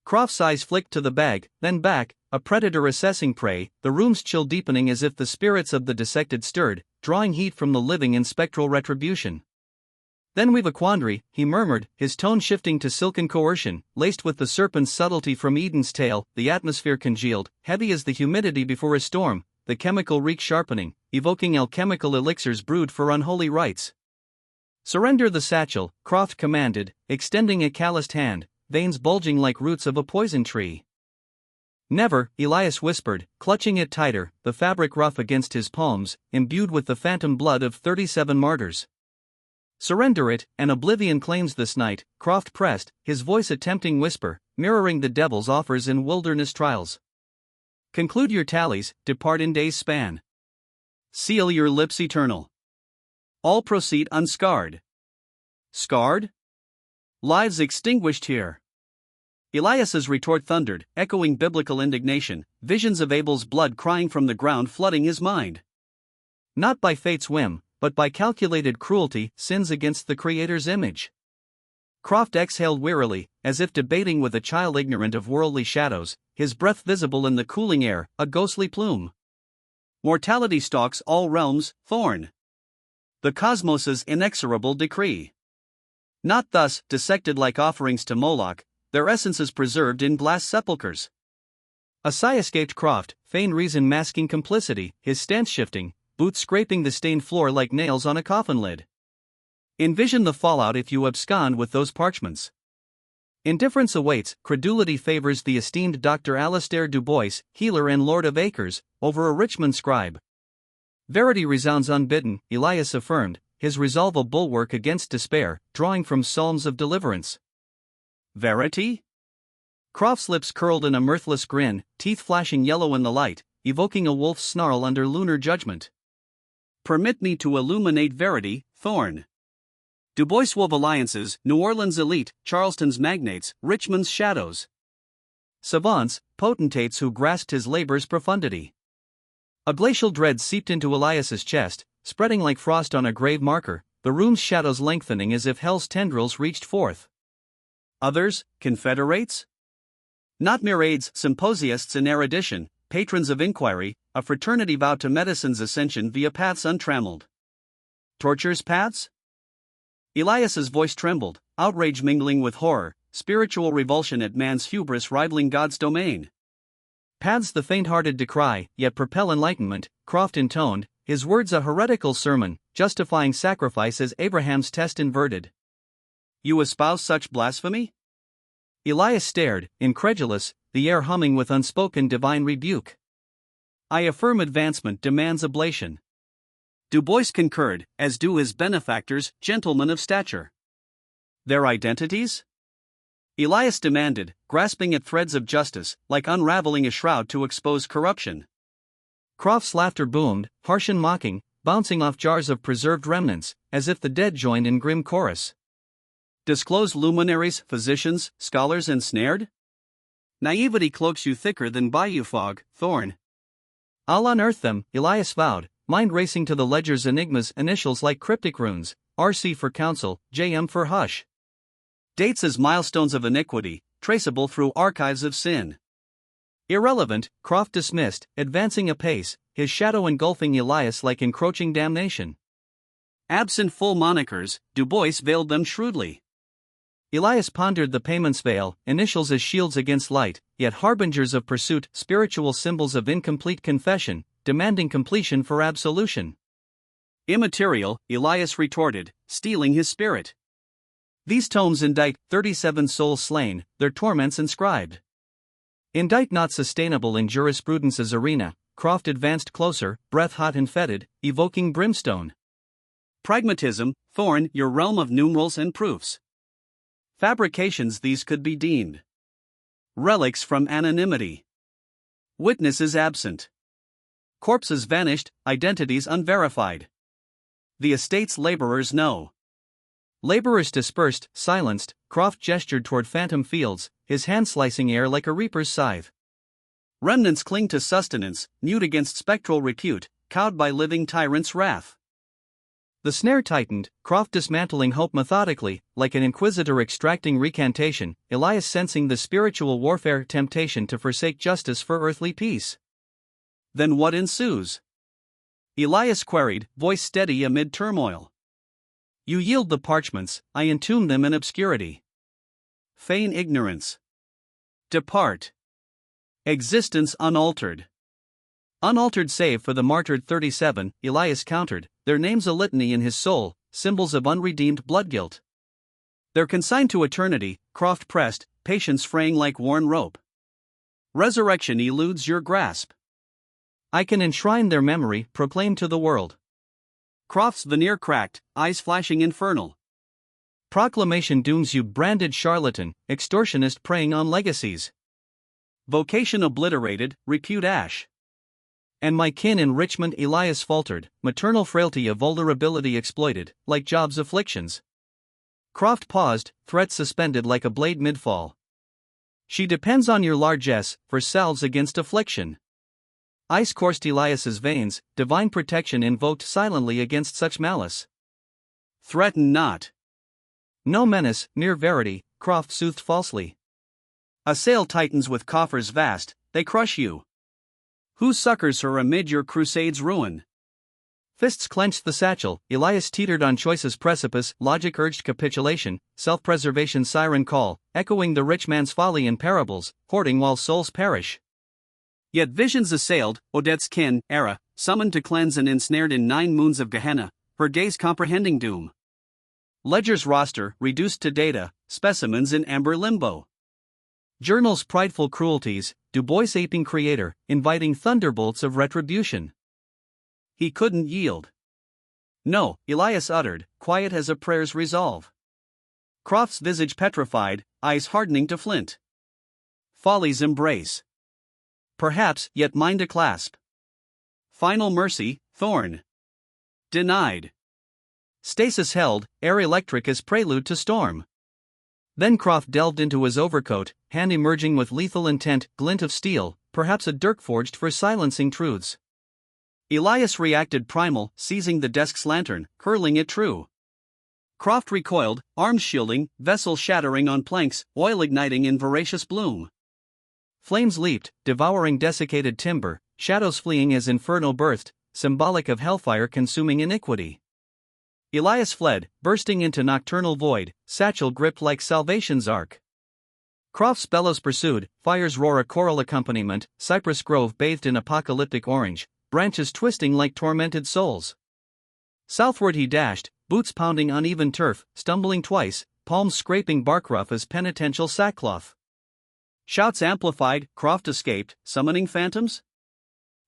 Croft's eyes flicked to the bag, then back, a predator assessing prey, the room's chill deepening as if the spirits of the dissected stirred, drawing heat from the living in spectral retribution. "Then we've a quandary," he murmured, his tone shifting to silken coercion, laced with the serpent's subtlety from Eden's tale, the atmosphere congealed, heavy as the humidity before a storm, the chemical reek sharpening, evoking alchemical elixirs brewed for unholy rites. "Surrender the satchel," Croft commanded, extending a calloused hand, veins bulging like roots of a poison tree. "Never," Elias whispered, clutching it tighter, the fabric rough against his palms, imbued with the phantom blood of 37 martyrs. "Surrender it, and oblivion claims this night," Croft pressed, his voice a tempting whisper, mirroring the devil's offers in wilderness trials. "Conclude your tallies, depart in days' span. Seal your lips eternal. All proceed unscarred." "Scarred? Lives extinguished here." Elias's retort thundered, echoing biblical indignation, visions of Abel's blood crying from the ground flooding his mind. "Not by fate's whim, but by calculated cruelty, sins against the Creator's image." Croft exhaled wearily, as if debating with a child ignorant of worldly shadows, his breath visible in the cooling air, a ghostly plume. "Mortality stalks all realms, Thorne. The cosmos's inexorable decree. Not thus, dissected like offerings to Moloch, their essences preserved in glass sepulchres." A sigh escaped Croft, feigned reason masking complicity, his stance shifting, boots scraping the stained floor like nails on a coffin lid. "Envision the fallout if you abscond with those parchments. Indifference awaits, credulity favors the esteemed Dr. Alastair Du Bois, healer and lord of acres, over a Richmond scribe. Verity resounds unbidden," Elias affirmed, his resolve a bulwark against despair, drawing from psalms of deliverance. "Verity?" Croft's lips curled in a mirthless grin, teeth flashing yellow in the light, evoking a wolf's snarl under lunar judgment. "Permit me to illuminate verity, Thorne. Du Bois wove alliances, New Orleans elite, Charleston's magnates, Richmond's shadows. Savants, potentates who grasped his labor's profundity." A glacial dread seeped into Elias's chest, spreading like frost on a grave marker, the room's shadows lengthening as if hell's tendrils reached forth. "Others, confederates? Not mere aides, symposiasts in erudition, patrons of inquiry, a fraternity vowed to medicine's ascension via paths untrammeled. Torture's paths?" Elias's voice trembled, outrage mingling with horror, spiritual revulsion at man's hubris rivaling God's domain. "Paths the faint-hearted decry, yet propel enlightenment," Croft intoned, his words a heretical sermon, justifying sacrifice as Abraham's test inverted. "You espouse such blasphemy?" Elias stared, incredulous, the air humming with unspoken divine rebuke. "I affirm advancement demands ablation." Du Bois concurred, as do his benefactors, gentlemen of stature. "Their identities?" Elias demanded, grasping at threads of justice, like unraveling a shroud to expose corruption. Croft's laughter boomed, harsh and mocking, bouncing off jars of preserved remnants, as if the dead joined in grim chorus. "Disclose luminaries, physicians, scholars ensnared? Naivety cloaks you thicker than bayou fog, Thorne." "I'll unearth them," Elias vowed, mind racing to the ledger's enigmas, initials like cryptic runes, RC for counsel, JM for hush. Dates as milestones of iniquity, traceable through archives of sin. Irrelevant, Croft dismissed, advancing apace, his shadow engulfing Elias like encroaching damnation. Absent full monikers, Du Bois veiled them shrewdly. Elias pondered the payment's veil, initials as shields against light, yet harbingers of pursuit, spiritual symbols of incomplete confession, demanding completion for absolution. Immaterial, Elias retorted, stealing his spirit. These tomes indict 37 souls slain, their torments inscribed. Indict not sustainable in jurisprudence's arena, Croft advanced closer, breath hot and fetid, evoking brimstone. Pragmatism, Thorne, your realm of numerals and proofs. Fabrications these could be deemed. Relics from anonymity. Witnesses absent. Corpses vanished, identities unverified. The estate's laborers know. Laborers dispersed, silenced, Croft gestured toward phantom fields, his hand slicing air like a reaper's scythe. Remnants cling to sustenance, mute against spectral repute, cowed by living tyrants' wrath. The snare tightened, Croft dismantling hope methodically, like an inquisitor extracting recantation, Elias sensing the spiritual warfare temptation to forsake justice for earthly peace. Then what ensues? Elias queried, voice steady amid turmoil. You yield the parchments, I entomb them in obscurity. Feign ignorance. Depart. Existence unaltered. Unaltered save for the martyred 37, Elias countered, their names a litany in his soul, symbols of unredeemed blood guilt. They're consigned to eternity, Croft pressed, patience fraying like worn rope. Resurrection eludes your grasp. I can enshrine their memory, proclaim to the world. Croft's veneer cracked, eyes flashing infernal. Proclamation dooms you branded charlatan, extortionist preying on legacies. Vocation obliterated, repute ash. And my kin in Richmond, Elias faltered, maternal frailty of vulnerability exploited, like Job's afflictions. Croft paused, threat suspended like a blade mid-fall. She depends on your largesse, for salves against affliction. Ice coursed Elias's veins, divine protection invoked silently against such malice. Threaten not. No menace, mere verity, Croft soothed falsely. Assail titans with coffers vast, they crush you. Who succors her amid your crusade's ruin? Fists clenched the satchel, Elias teetered on choice's precipice, logic urged capitulation, self-preservation's siren call, echoing the rich man's folly in parables, hoarding while souls perish. Yet visions assailed, Odette's kin, era, summoned to cleanse and ensnared in 9 moons of Gehenna, her gaze comprehending doom. Ledger's roster, reduced to data, specimens in amber limbo. Journal's prideful cruelties, Du Bois aping creator, inviting thunderbolts of retribution. He couldn't yield. No, Elias uttered, quiet as a prayer's resolve. Croft's visage petrified, eyes hardening to flint. Folly's embrace. Perhaps, yet mind a clasp. Final mercy, Thorne. Denied. Stasis held, air electric as prelude to storm. Then Croft delved into his overcoat, hand emerging with lethal intent, glint of steel, perhaps a dirk forged for silencing truths. Elias reacted primal, seizing the desk's lantern, curling it true. Croft recoiled, arms shielding, vessel shattering on planks, oil igniting in voracious bloom. Flames leaped, devouring desiccated timber, shadows fleeing as inferno birthed, symbolic of hellfire consuming iniquity. Elias fled, bursting into nocturnal void, satchel gripped like salvation's ark. Croft's bellows pursued, fire's roar a choral accompaniment, cypress grove bathed in apocalyptic orange, branches twisting like tormented souls. Southward he dashed, boots pounding uneven turf, stumbling twice, palms scraping bark rough as penitential sackcloth. Shouts amplified, Croft escaped, summoning phantoms?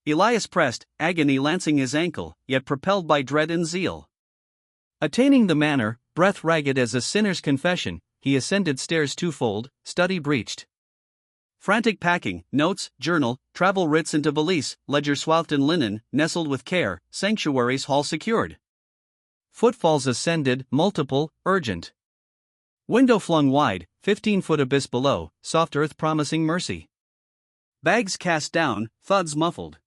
Elias pressed, agony lancing his ankle, yet propelled by dread and zeal. Attaining the manor, breath ragged as a sinner's confession, he ascended stairs twofold, study breached. Frantic packing, notes, journal, travel writs into valise, ledger swathed in linen, nestled with care, sanctuary's hall secured. Footfalls ascended, multiple, urgent. Window flung wide, 15-foot abyss below, soft earth promising mercy. Bags cast down, thuds muffled.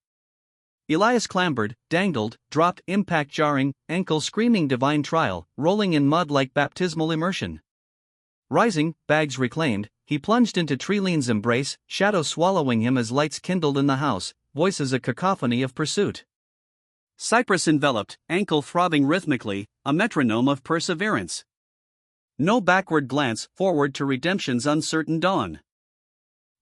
Elias clambered, dangled, dropped, impact jarring, ankle screaming divine trial, rolling in mud like baptismal immersion. Rising, bags reclaimed, he plunged into Treline's embrace, shadow swallowing him as lights kindled in the house, voices a cacophony of pursuit. Cypress enveloped, ankle throbbing rhythmically, a metronome of perseverance. No backward glance, forward to redemption's uncertain dawn.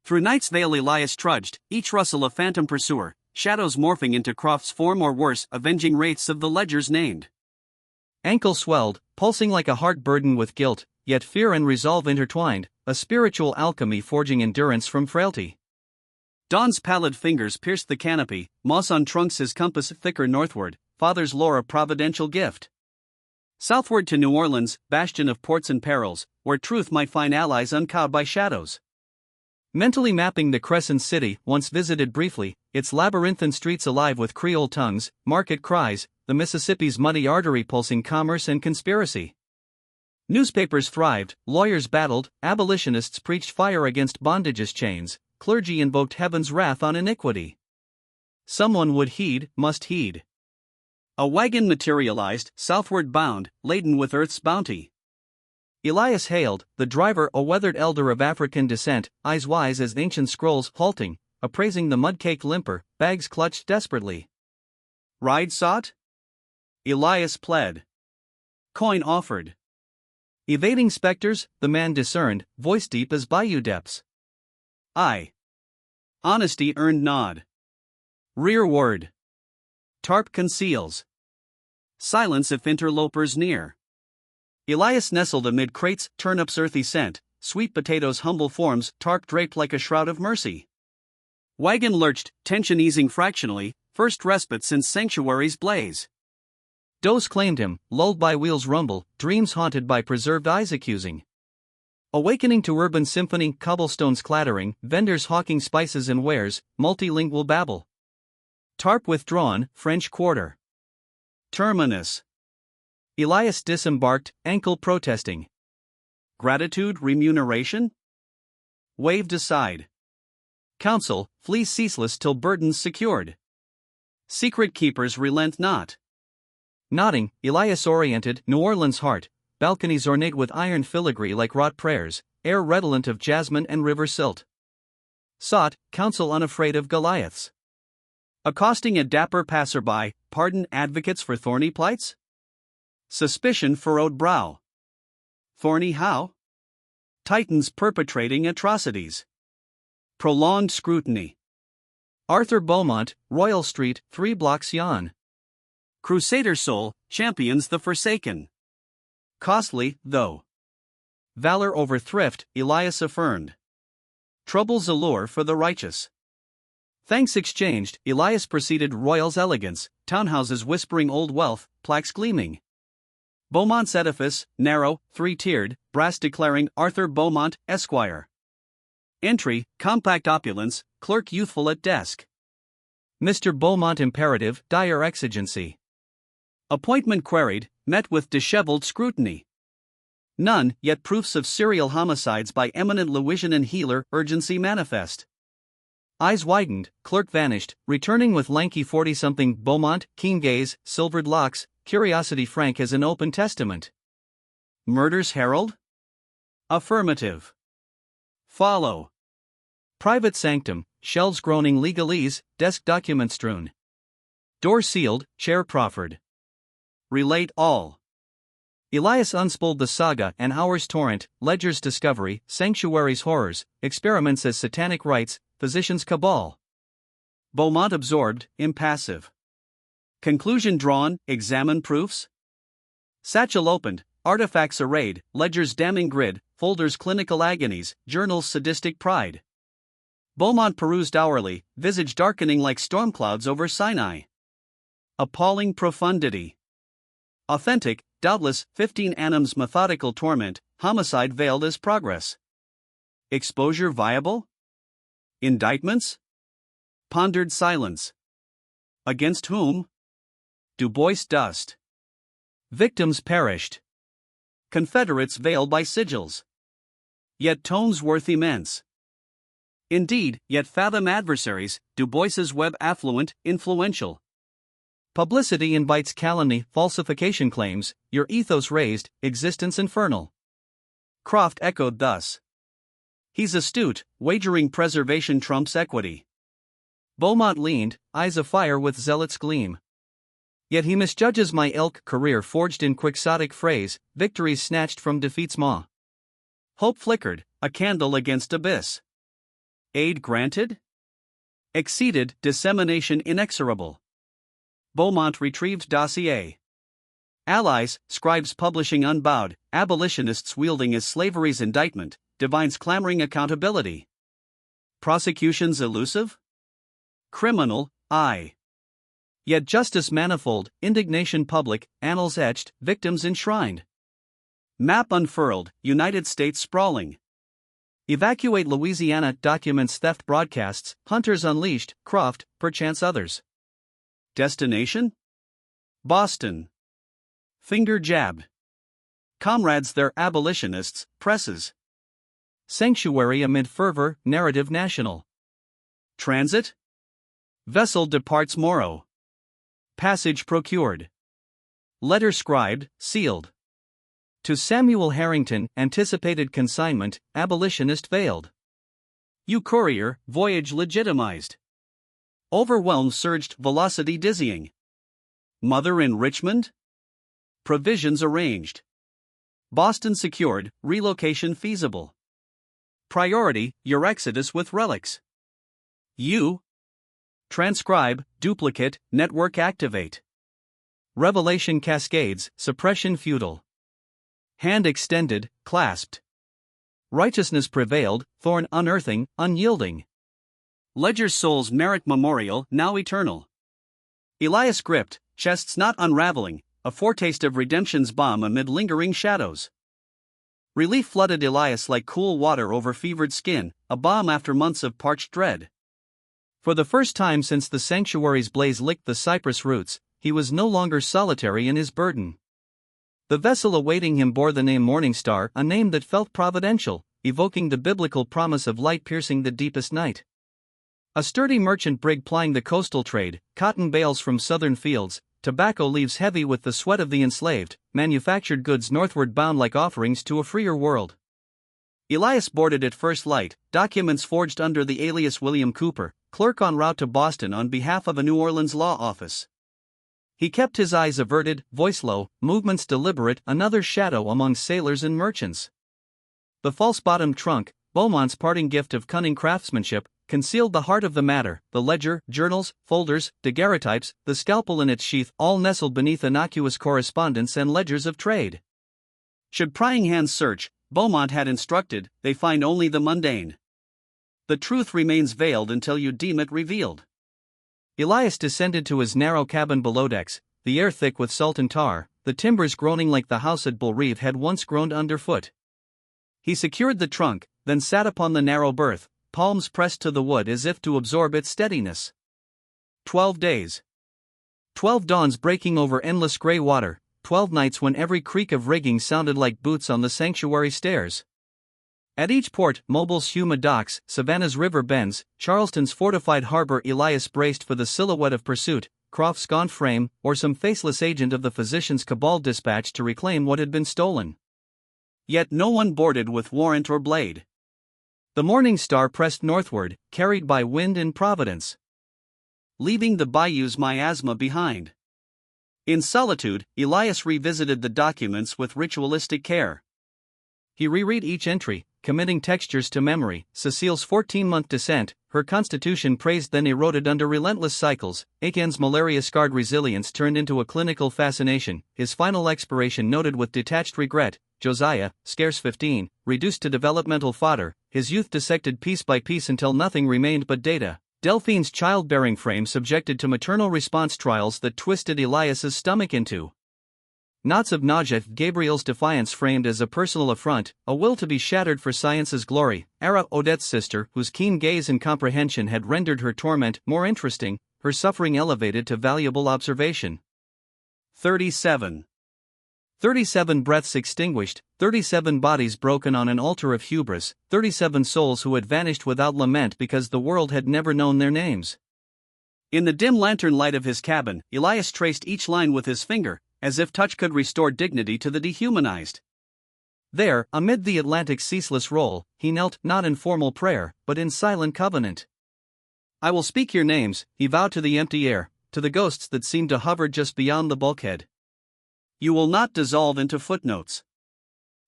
Through night's veil Elias trudged, each rustle a phantom pursuer, shadows morphing into Croft's form or worse, avenging wraiths of the ledgers named. Ankle swelled, pulsing like a heart burdened with guilt, yet fear and resolve intertwined, a spiritual alchemy forging endurance from frailty. Dawn's pallid fingers pierced the canopy, moss on trunks his compass thicker northward, father's lore a providential gift. Southward to New Orleans, bastion of ports and perils, where truth might find allies uncowed by shadows. Mentally mapping the Crescent City, once visited briefly, its labyrinthine streets alive with Creole tongues, market cries, the Mississippi's muddy artery pulsing commerce and conspiracy. Newspapers thrived, lawyers battled, abolitionists preached fire against bondage's chains, clergy invoked heaven's wrath on iniquity. Someone would heed, must heed. A wagon materialized, southward bound, laden with earth's bounty. Elias hailed, the driver a weathered elder of African descent, eyes wise as ancient scrolls, halting, appraising the mud-caked limper, bags clutched desperately. Ride sought? Elias pled. Coin offered. Evading specters, the man discerned, voice deep as bayou depths. Aye. Honesty earned nod. Rear word. Tarp conceals. Silence if interlopers near. Elias nestled amid crates, turnips' earthy scent, sweet potatoes' humble forms, tarp draped like a shroud of mercy. Wagon lurched, tension easing fractionally, first respite since sanctuary's blaze. Dose claimed him, lulled by wheels rumble, dreams haunted by preserved eyes accusing. Awakening to urban symphony, cobblestones clattering, vendors hawking spices and wares, multilingual babble. Tarp withdrawn, French Quarter. Terminus. Elias disembarked, ankle protesting. Gratitude, remuneration? Waved aside. Counsel, flees ceaseless till burdens secured. Secret keepers relent not. Nodding, Elias oriented, New Orleans heart, balconies ornate with iron filigree like wrought prayers, air redolent of jasmine and river silt. Sought, counsel unafraid of Goliaths. Accosting a dapper passerby, pardon advocates for thorny plights? Suspicion furrowed brow. Thorny how? Titans perpetrating atrocities. Prolonged scrutiny. Arthur Beaumont, Royal Street, 3 blocks yon. Crusader soul, champions the forsaken. Costly, though. Valor over thrift, Elias affirmed. Trouble's allure for the righteous. Thanks exchanged, Elias proceeded Royal's elegance, townhouses whispering old wealth, plaques gleaming. Beaumont's edifice, narrow, 3-tiered, brass declaring Arthur Beaumont, Esquire. Entry, compact opulence, clerk youthful at desk. Mr. Beaumont imperative, dire exigency. Appointment queried, met with disheveled scrutiny. None, yet proofs of serial homicides by eminent Louisianan healer, urgency manifest. Eyes widened, clerk vanished, returning with lanky 40-something Beaumont, keen gaze, silvered locks, curiosity frank as an open testament. Murder's herald? Affirmative. Follow. Private sanctum, shelves groaning legalese, desk document strewn. Door sealed, chair proffered. Relate all. Elias unspooled the saga, an hour's torrent, ledger's discovery, sanctuary's horrors, experiments as satanic rites, physician's cabal. Beaumont absorbed, impassive. Conclusion drawn, examine proofs? Satchel opened, artifacts arrayed, ledger's damning grid, folders clinical agonies, journals sadistic pride. Beaumont perused hourly, visage darkening like storm clouds over Sinai. Appalling profundity. Authentic, doubtless, 15 annums methodical torment, homicide veiled as progress. Exposure viable? Indictments? Pondered silence. Against whom? Du Bois dust. Victims perished. Confederates veiled by sigils. Yet tones worth immense. Indeed, yet fathom adversaries, Du Bois's web affluent, influential. Publicity invites calumny, falsification claims, your ethos raised, existence infernal. Croft echoed thus. He's astute, wagering preservation trumps equity. Beaumont leaned, eyes afire with zealot's gleam. Yet he misjudges my ilk career forged in quixotic phrase, victories snatched from defeat's maw. Hope flickered, a candle against abyss. Aid granted? Exceeded, dissemination inexorable. Beaumont retrieved dossier. Allies, scribes publishing unbowed, abolitionists wielding as slavery's indictment, divines clamoring accountability. Prosecutions elusive? Criminal, aye. Yet justice manifold, indignation public, annals etched, victims enshrined. Map unfurled, United States sprawling. Evacuate Louisiana, documents theft broadcasts, hunters unleashed, Croft, perchance others. Destination? Boston. Finger jabbed. Comrades they're abolitionists, presses. Sanctuary amid fervor, narrative national. Transit? Vessel departs Morrow. Passage procured. Letter scribed, sealed. To Samuel Harrington, anticipated consignment, abolitionist veiled. You courier, voyage legitimized. Overwhelm surged, velocity dizzying. Mother in Richmond? Provisions arranged. Boston secured, relocation feasible. Priority, your exodus with relics. You? Transcribe, duplicate, network activate. Revelation cascades, suppression futile. Hand extended, clasped. Righteousness prevailed, Thorne unearthing, unyielding. Ledger's soul's merit memorial, now eternal. Elias gripped, chests not unraveling, a foretaste of redemption's balm amid lingering shadows. Relief flooded Elias like cool water over fevered skin, a balm after months of parched dread. For the first time since the sanctuary's blaze licked the cypress roots, he was no longer solitary in his burden. The vessel awaiting him bore the name Morning Star, a name that felt providential, evoking the biblical promise of light piercing the deepest night. A sturdy merchant brig plying the coastal trade, cotton bales from southern fields, tobacco leaves heavy with the sweat of the enslaved, manufactured goods northward bound like offerings to a freer world. Elias boarded at first light, documents forged under the alias William Cooper, clerk en route to Boston on behalf of a New Orleans law office. He kept his eyes averted, voice low, movements deliberate, another shadow among sailors and merchants. The false-bottomed trunk, Beaumont's parting gift of cunning craftsmanship, concealed the heart of the matter, the ledger, journals, folders, daguerreotypes, the scalpel in its sheath, all nestled beneath innocuous correspondence and ledgers of trade. Should prying hands search, Beaumont had instructed, they find only the mundane. The truth remains veiled until you deem it revealed. Elias descended to his narrow cabin below decks, the air thick with salt and tar, the timbers groaning like the house at Belrêve had once groaned underfoot. He secured the trunk, then sat upon the narrow berth, palms pressed to the wood as if to absorb its steadiness. 12 days. 12 dawns breaking over endless gray water, 12 nights when every creak of rigging sounded like boots on the sanctuary stairs. At each port, Mobile's humid docks, Savannah's river bends, Charleston's fortified harbor, Elias braced for the silhouette of pursuit, Croft's gaunt frame, or some faceless agent of the physician's cabal dispatched to reclaim what had been stolen. Yet no one boarded with warrant or blade. The Morning Star pressed northward, carried by wind and providence, leaving the bayou's miasma behind. In solitude, Elias revisited the documents with ritualistic care. He reread each entry, committing textures to memory, Cecile's 14-month descent, her constitution praised then eroded under relentless cycles, Aiken's malaria-scarred resilience turned into a clinical fascination, his final expiration noted with detached regret, Josiah, scarce 15, reduced to developmental fodder, his youth dissected piece by piece until nothing remained but data, Delphine's childbearing frame subjected to maternal response trials that twisted Elias's stomach into knots of nausea, Gabriel's defiance framed as a personal affront, a will to be shattered for science's glory, Ara, Odette's sister, whose keen gaze and comprehension had rendered her torment more interesting, her suffering elevated to valuable observation. 37. 37 breaths extinguished, 37 bodies broken on an altar of hubris, 37 souls who had vanished without lament because the world had never known their names. In the dim lantern light of his cabin, Elias traced each line with his finger, as if touch could restore dignity to the dehumanized. There, amid the Atlantic's ceaseless roll, he knelt, not in formal prayer, but in silent covenant. I will speak your names, he vowed to the empty air, to the ghosts that seemed to hover just beyond the bulkhead. You will not dissolve into footnotes.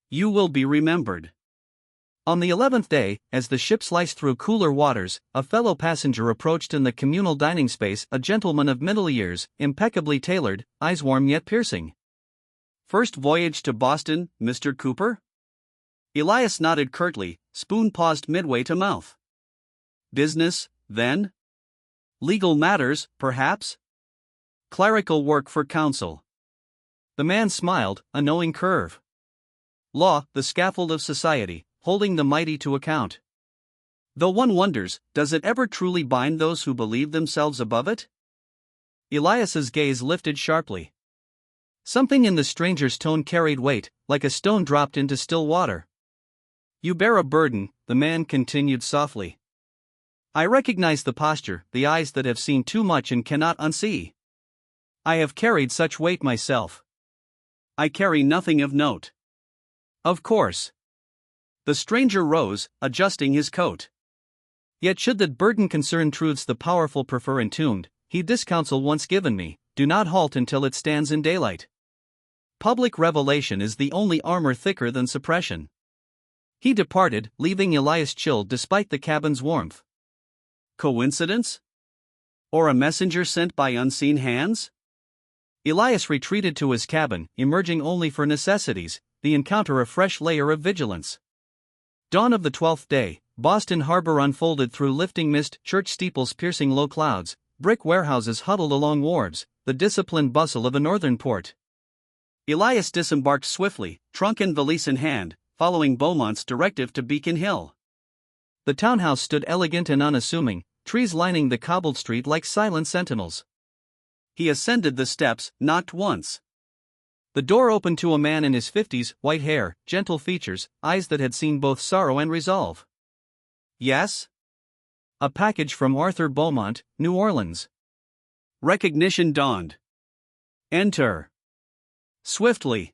You will be remembered. On the 11th day, as the ship sliced through cooler waters, a fellow passenger approached in the communal dining space, a gentleman of middle years, impeccably tailored, eyes warm yet piercing. First voyage to Boston, Mr. Cooper? Elias nodded curtly, spoon paused midway to mouth. Business, then? Legal matters, perhaps? Clerical work for counsel. The man smiled, a knowing curve. Law, the scaffold of society, holding the mighty to account. Though one wonders, does it ever truly bind those who believe themselves above it? Elias's gaze lifted sharply. Something in the stranger's tone carried weight, like a stone dropped into still water. You bear a burden, the man continued softly. I recognize the posture, the eyes that have seen too much and cannot unsee. I have carried such weight myself. I carry nothing of note. Of course. The stranger rose, adjusting his coat. Yet should that burden concern truths the powerful prefer entombed, heed this counsel once given me, do not halt until it stands in daylight. Public revelation is the only armor thicker than suppression. He departed, leaving Elias chilled despite the cabin's warmth. Coincidence? Or a messenger sent by unseen hands? Elias retreated to his cabin, emerging only for necessities, the encounter a fresh layer of vigilance. Dawn of the 12th day, Boston Harbor unfolded through lifting mist, church steeples piercing low clouds, brick warehouses huddled along wharves, the disciplined bustle of a northern port. Elias disembarked swiftly, trunk and valise in hand, following Beaumont's directive to Beacon Hill. The townhouse stood elegant and unassuming, trees lining the cobbled street like silent sentinels. He ascended the steps, knocked once. The door opened to a man in his 50s, white hair, gentle features, eyes that had seen both sorrow and resolve. Yes? A package from Arthur Beaumont, New Orleans. Recognition dawned. Enter. Swiftly.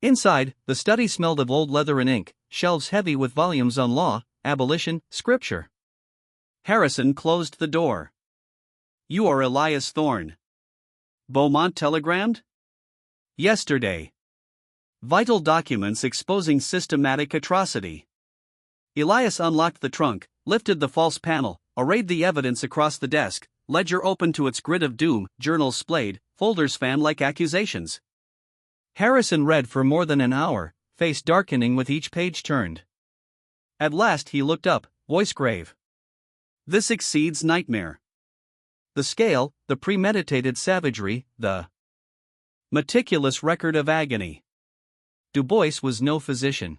Inside, the study smelled of old leather and ink, shelves heavy with volumes on law, abolition, scripture. Harrison closed the door. You are Elias Thorne. Beaumont telegrammed? Yesterday. Vital documents exposing systematic atrocity. Elias unlocked the trunk, lifted the false panel, arrayed the evidence across the desk, ledger open to its grid of doom, journals splayed, folders fanned like accusations. Harrison read for more than an hour, face darkening with each page turned. At last he looked up, voice grave. This exceeds nightmare. The scale, the premeditated savagery, the meticulous record of agony. Du Bois was no physician.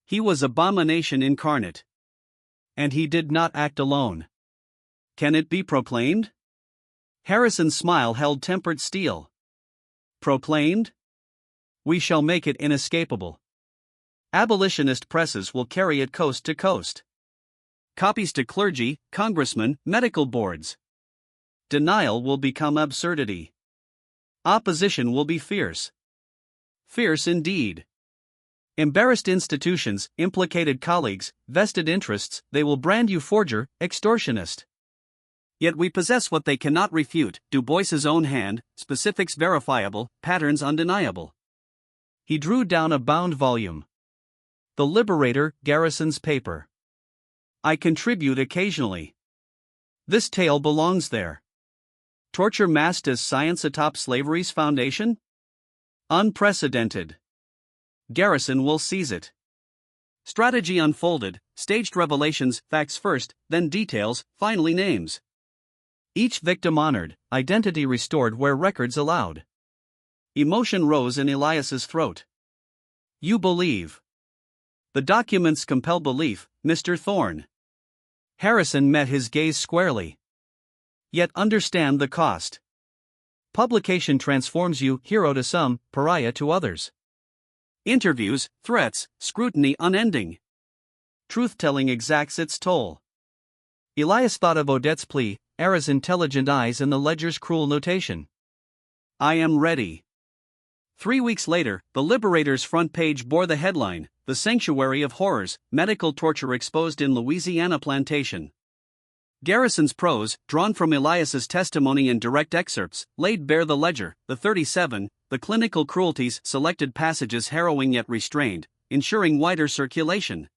He was abomination incarnate. And he did not act alone. Can it be proclaimed? Harrison's smile held tempered steel. Proclaimed? We shall make it inescapable. Abolitionist presses will carry it coast to coast. Copies to clergy, congressmen, medical boards. Denial will become absurdity. Opposition will be fierce. Fierce indeed. Embarrassed institutions, implicated colleagues, vested interests, they will brand you forger, extortionist. Yet we possess what they cannot refute, Du Bois's own hand, specifics verifiable, patterns undeniable. He drew down a bound volume. The Liberator, Garrison's paper. I contribute occasionally. This tale belongs there. Torture masked as science atop slavery's foundation? Unprecedented. Garrison will seize it. Strategy unfolded, staged revelations, facts first, then details, finally names. Each victim honored, identity restored where records allowed. Emotion rose in Elias's throat. You believe. The documents compel belief, Mr. Thorne. Harrison met his gaze squarely. Yet understand the cost. Publication transforms you, hero to some, pariah to others. Interviews, threats, scrutiny unending. Truth-telling exacts its toll. Elias thought of Odette's plea, Ara's intelligent eyes and the ledger's cruel notation. I am ready. 3 weeks later, the Liberator's front page bore the headline, "The Sanctuary of Horrors, Medical Torture Exposed in Louisiana Plantation." Garrison's prose, drawn from Elias's testimony and direct excerpts, laid bare the ledger, the 37, the clinical cruelties, selected passages harrowing yet restrained, ensuring wider circulation.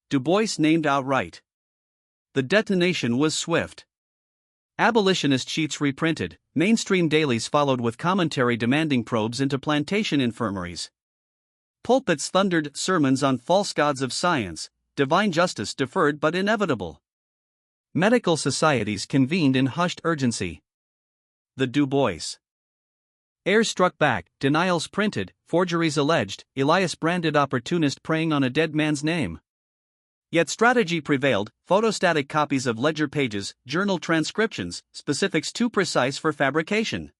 Du Bois named outright. The detonation was swift. Abolitionist sheets reprinted, mainstream dailies followed with commentary demanding probes into plantation infirmaries. Pulpits thundered sermons on false gods of science, divine justice deferred but inevitable. Medical societies convened in hushed urgency. The Du Bois heirs struck back, denials printed, forgeries alleged, Elias branded opportunist preying on a dead man's name. Yet strategy prevailed, photostatic copies of ledger pages, journal transcriptions, specifics too precise for fabrication.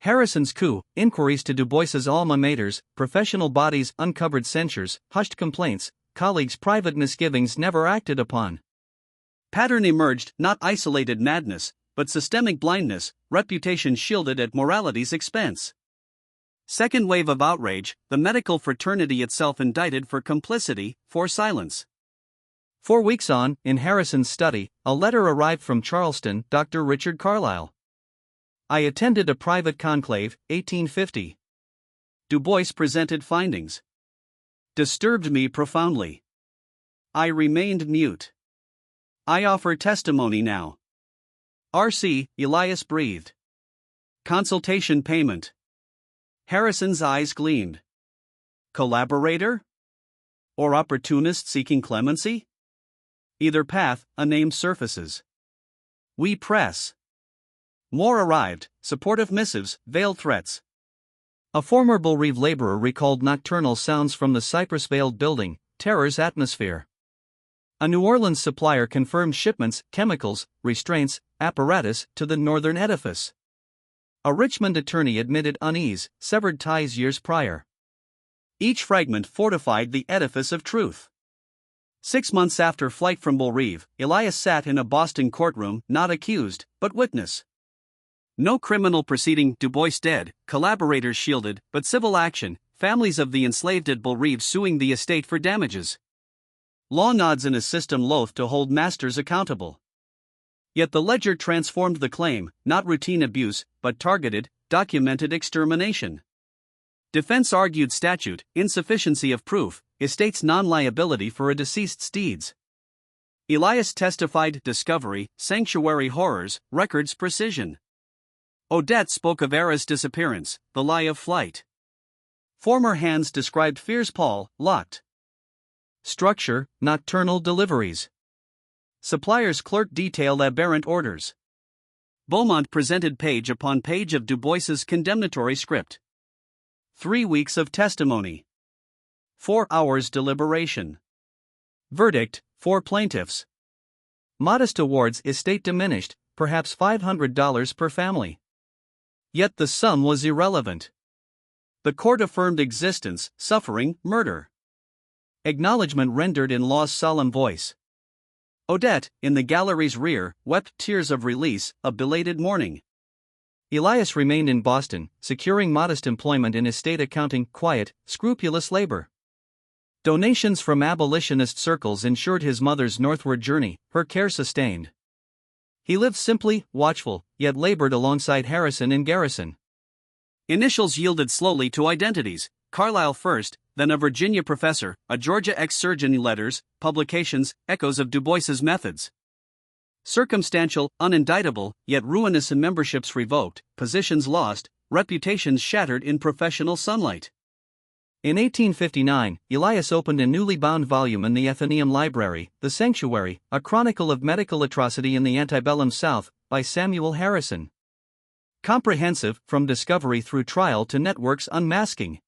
Harrison's coup, inquiries to Du Bois's alma maters, professional bodies, uncovered censures, hushed complaints, colleagues' private misgivings never acted upon. Pattern emerged, not isolated madness, but systemic blindness, reputation shielded at morality's expense. Second wave of outrage, the medical fraternity itself indicted for complicity, for silence. 4 weeks on, in Harrison's study, a letter arrived from Charleston, Dr. Richard Carlisle. I attended a private conclave, 1850. Du Bois presented findings. Disturbed me profoundly. I remained mute. I offer testimony now. R.C. Elias breathed. Consultation payment. Harrison's eyes gleamed. Collaborator? Or opportunist seeking clemency? Either path, a name surfaces. We press. More arrived, supportive missives, veiled threats. A former Belrêve laborer recalled nocturnal sounds from the cypress-veiled building, terror's atmosphere. A New Orleans supplier confirmed shipments, chemicals, restraints, apparatus to the northern edifice. A Richmond attorney admitted unease, severed ties years prior. Each fragment fortified the edifice of truth. 6 months after flight from Belrêve, Elias sat in a Boston courtroom, not accused, but witness. No criminal proceeding, Du Bois dead, collaborators shielded, but civil action, families of the enslaved at Belrêve suing the estate for damages. Law nods in a system loath to hold masters accountable. Yet the ledger transformed the claim, not routine abuse, but targeted, documented extermination. Defense argued statute, insufficiency of proof, estate's non-liability for a deceased's deeds. Elias testified discovery, sanctuary horrors, records precision. Odette spoke of Era's disappearance, the lie of flight. Former hands described fierce Paul, locked. Structure, nocturnal deliveries. Supplier's clerk detailed aberrant orders. Beaumont presented page upon page of Du Bois's condemnatory script. 3 weeks of testimony. 4 hours deliberation. Verdict, 4 plaintiffs. Modest awards, estate diminished, perhaps $500 per family. Yet the sum was irrelevant. The court affirmed existence, suffering, murder. Acknowledgement rendered in law's solemn voice. Odette, in the gallery's rear, wept tears of release, of belated mourning. Elias remained in Boston, securing modest employment in estate accounting, quiet, scrupulous labor. Donations from abolitionist circles ensured his mother's northward journey, her care sustained. He lived simply, watchful, yet labored alongside Harrison and Garrison. Initials yielded slowly to identities, Carlisle first, then a Virginia professor, a Georgia ex-surgeon. Letters, publications, echoes of Du Bois's methods. Circumstantial, unindictable, yet ruinous, in memberships revoked, positions lost, reputations shattered in professional sunlight. In 1859, Elias opened a newly bound volume in the Athenaeum Library, The Sanctuary, a chronicle of medical atrocity in the antebellum South, by Samuel Harrison. Comprehensive, from discovery through trial to networks unmasking.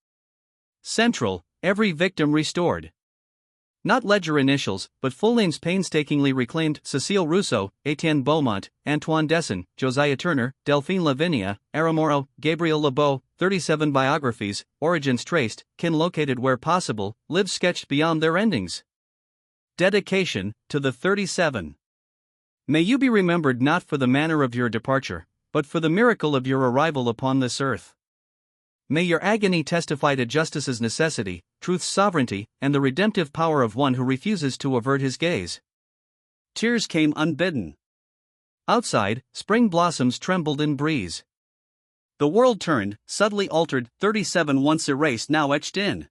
Central, every victim restored. Not ledger initials, but full names painstakingly reclaimed: Cecile Rousseau, Etienne Beaumont, Antoine Desson, Josiah Turner, Delphine Lavinia, Aramoro, Gabriel Lebeau, 37 biographies, origins traced, kin located where possible, lives sketched beyond their endings. Dedication, to the 37. May you be remembered not for the manner of your departure, but for the miracle of your arrival upon this earth. May your agony testify to justice's necessity, truth's sovereignty, and the redemptive power of one who refuses to avert his gaze. Tears came unbidden. Outside, spring blossoms trembled in breeze. The world turned, subtly altered, 37 once erased now etched in.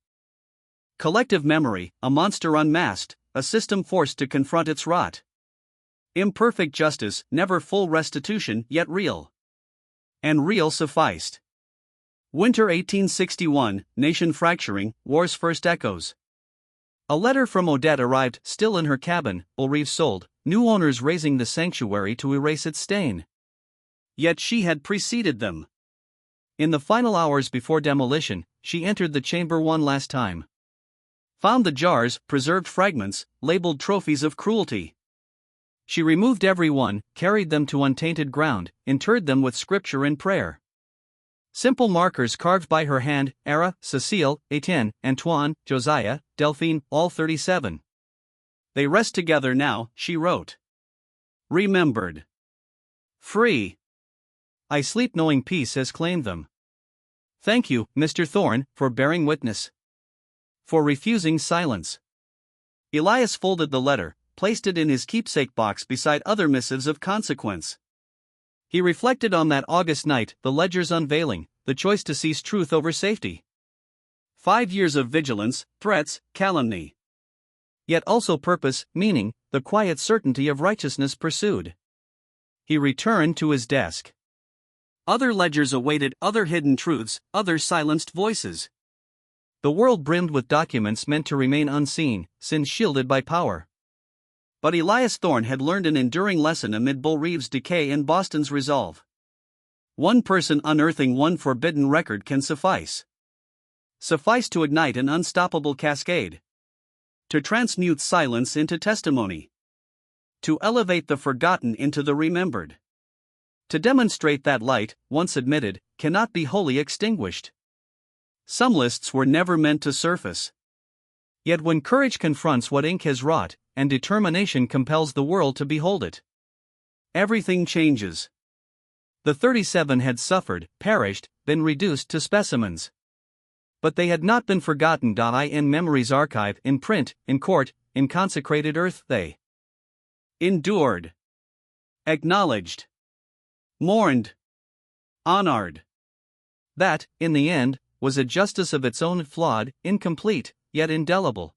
Collective memory, a monster unmasked, a system forced to confront its rot. Imperfect justice, never full restitution, yet real. And real sufficed. Winter 1861, nation fracturing, war's first echoes. A letter from Odette arrived, still in her cabin, Belrêve sold, new owners raising the sanctuary to erase its stain. Yet she had preceded them. In the final hours before demolition, she entered the chamber one last time. Found the jars, preserved fragments, labeled trophies of cruelty. She removed every one, carried them to untainted ground, interred them with scripture and prayer. Simple markers carved by her hand: Ara, Cecile, Etienne, Antoine, Josiah, Delphine, all 37. They rest together now, she wrote. Remembered. Free. I sleep knowing peace has claimed them. Thank you, Mr. Thorne, for bearing witness. For refusing silence. Elias folded the letter, placed it in his keepsake box beside other missives of consequence. He reflected on that August night, the ledger's unveiling, the choice to seize truth over safety. 5 years of vigilance, threats, calumny. Yet also purpose, meaning, the quiet certainty of righteousness pursued. He returned to his desk. Other ledgers awaited, other hidden truths, other silenced voices. The world brimmed with documents meant to remain unseen, sins shielded by power. But Elias Thorne had learned an enduring lesson amid Belrêve's decay and Boston's resolve. One person unearthing one forbidden record can suffice. Suffice to ignite an unstoppable cascade. To transmute silence into testimony. To elevate the forgotten into the remembered. To demonstrate that light, once admitted, cannot be wholly extinguished. Some lists were never meant to surface. Yet when courage confronts what ink has wrought, and determination compels the world to behold it, everything changes. The 37 had suffered, perished, been reduced to specimens. But they had not been forgotten. In memory's archive, in print, in court, in consecrated earth, they endured, acknowledged, mourned, honored. That, in the end, was a justice of its own, flawed, incomplete, yet indelible.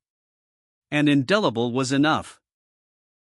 And indelible was enough.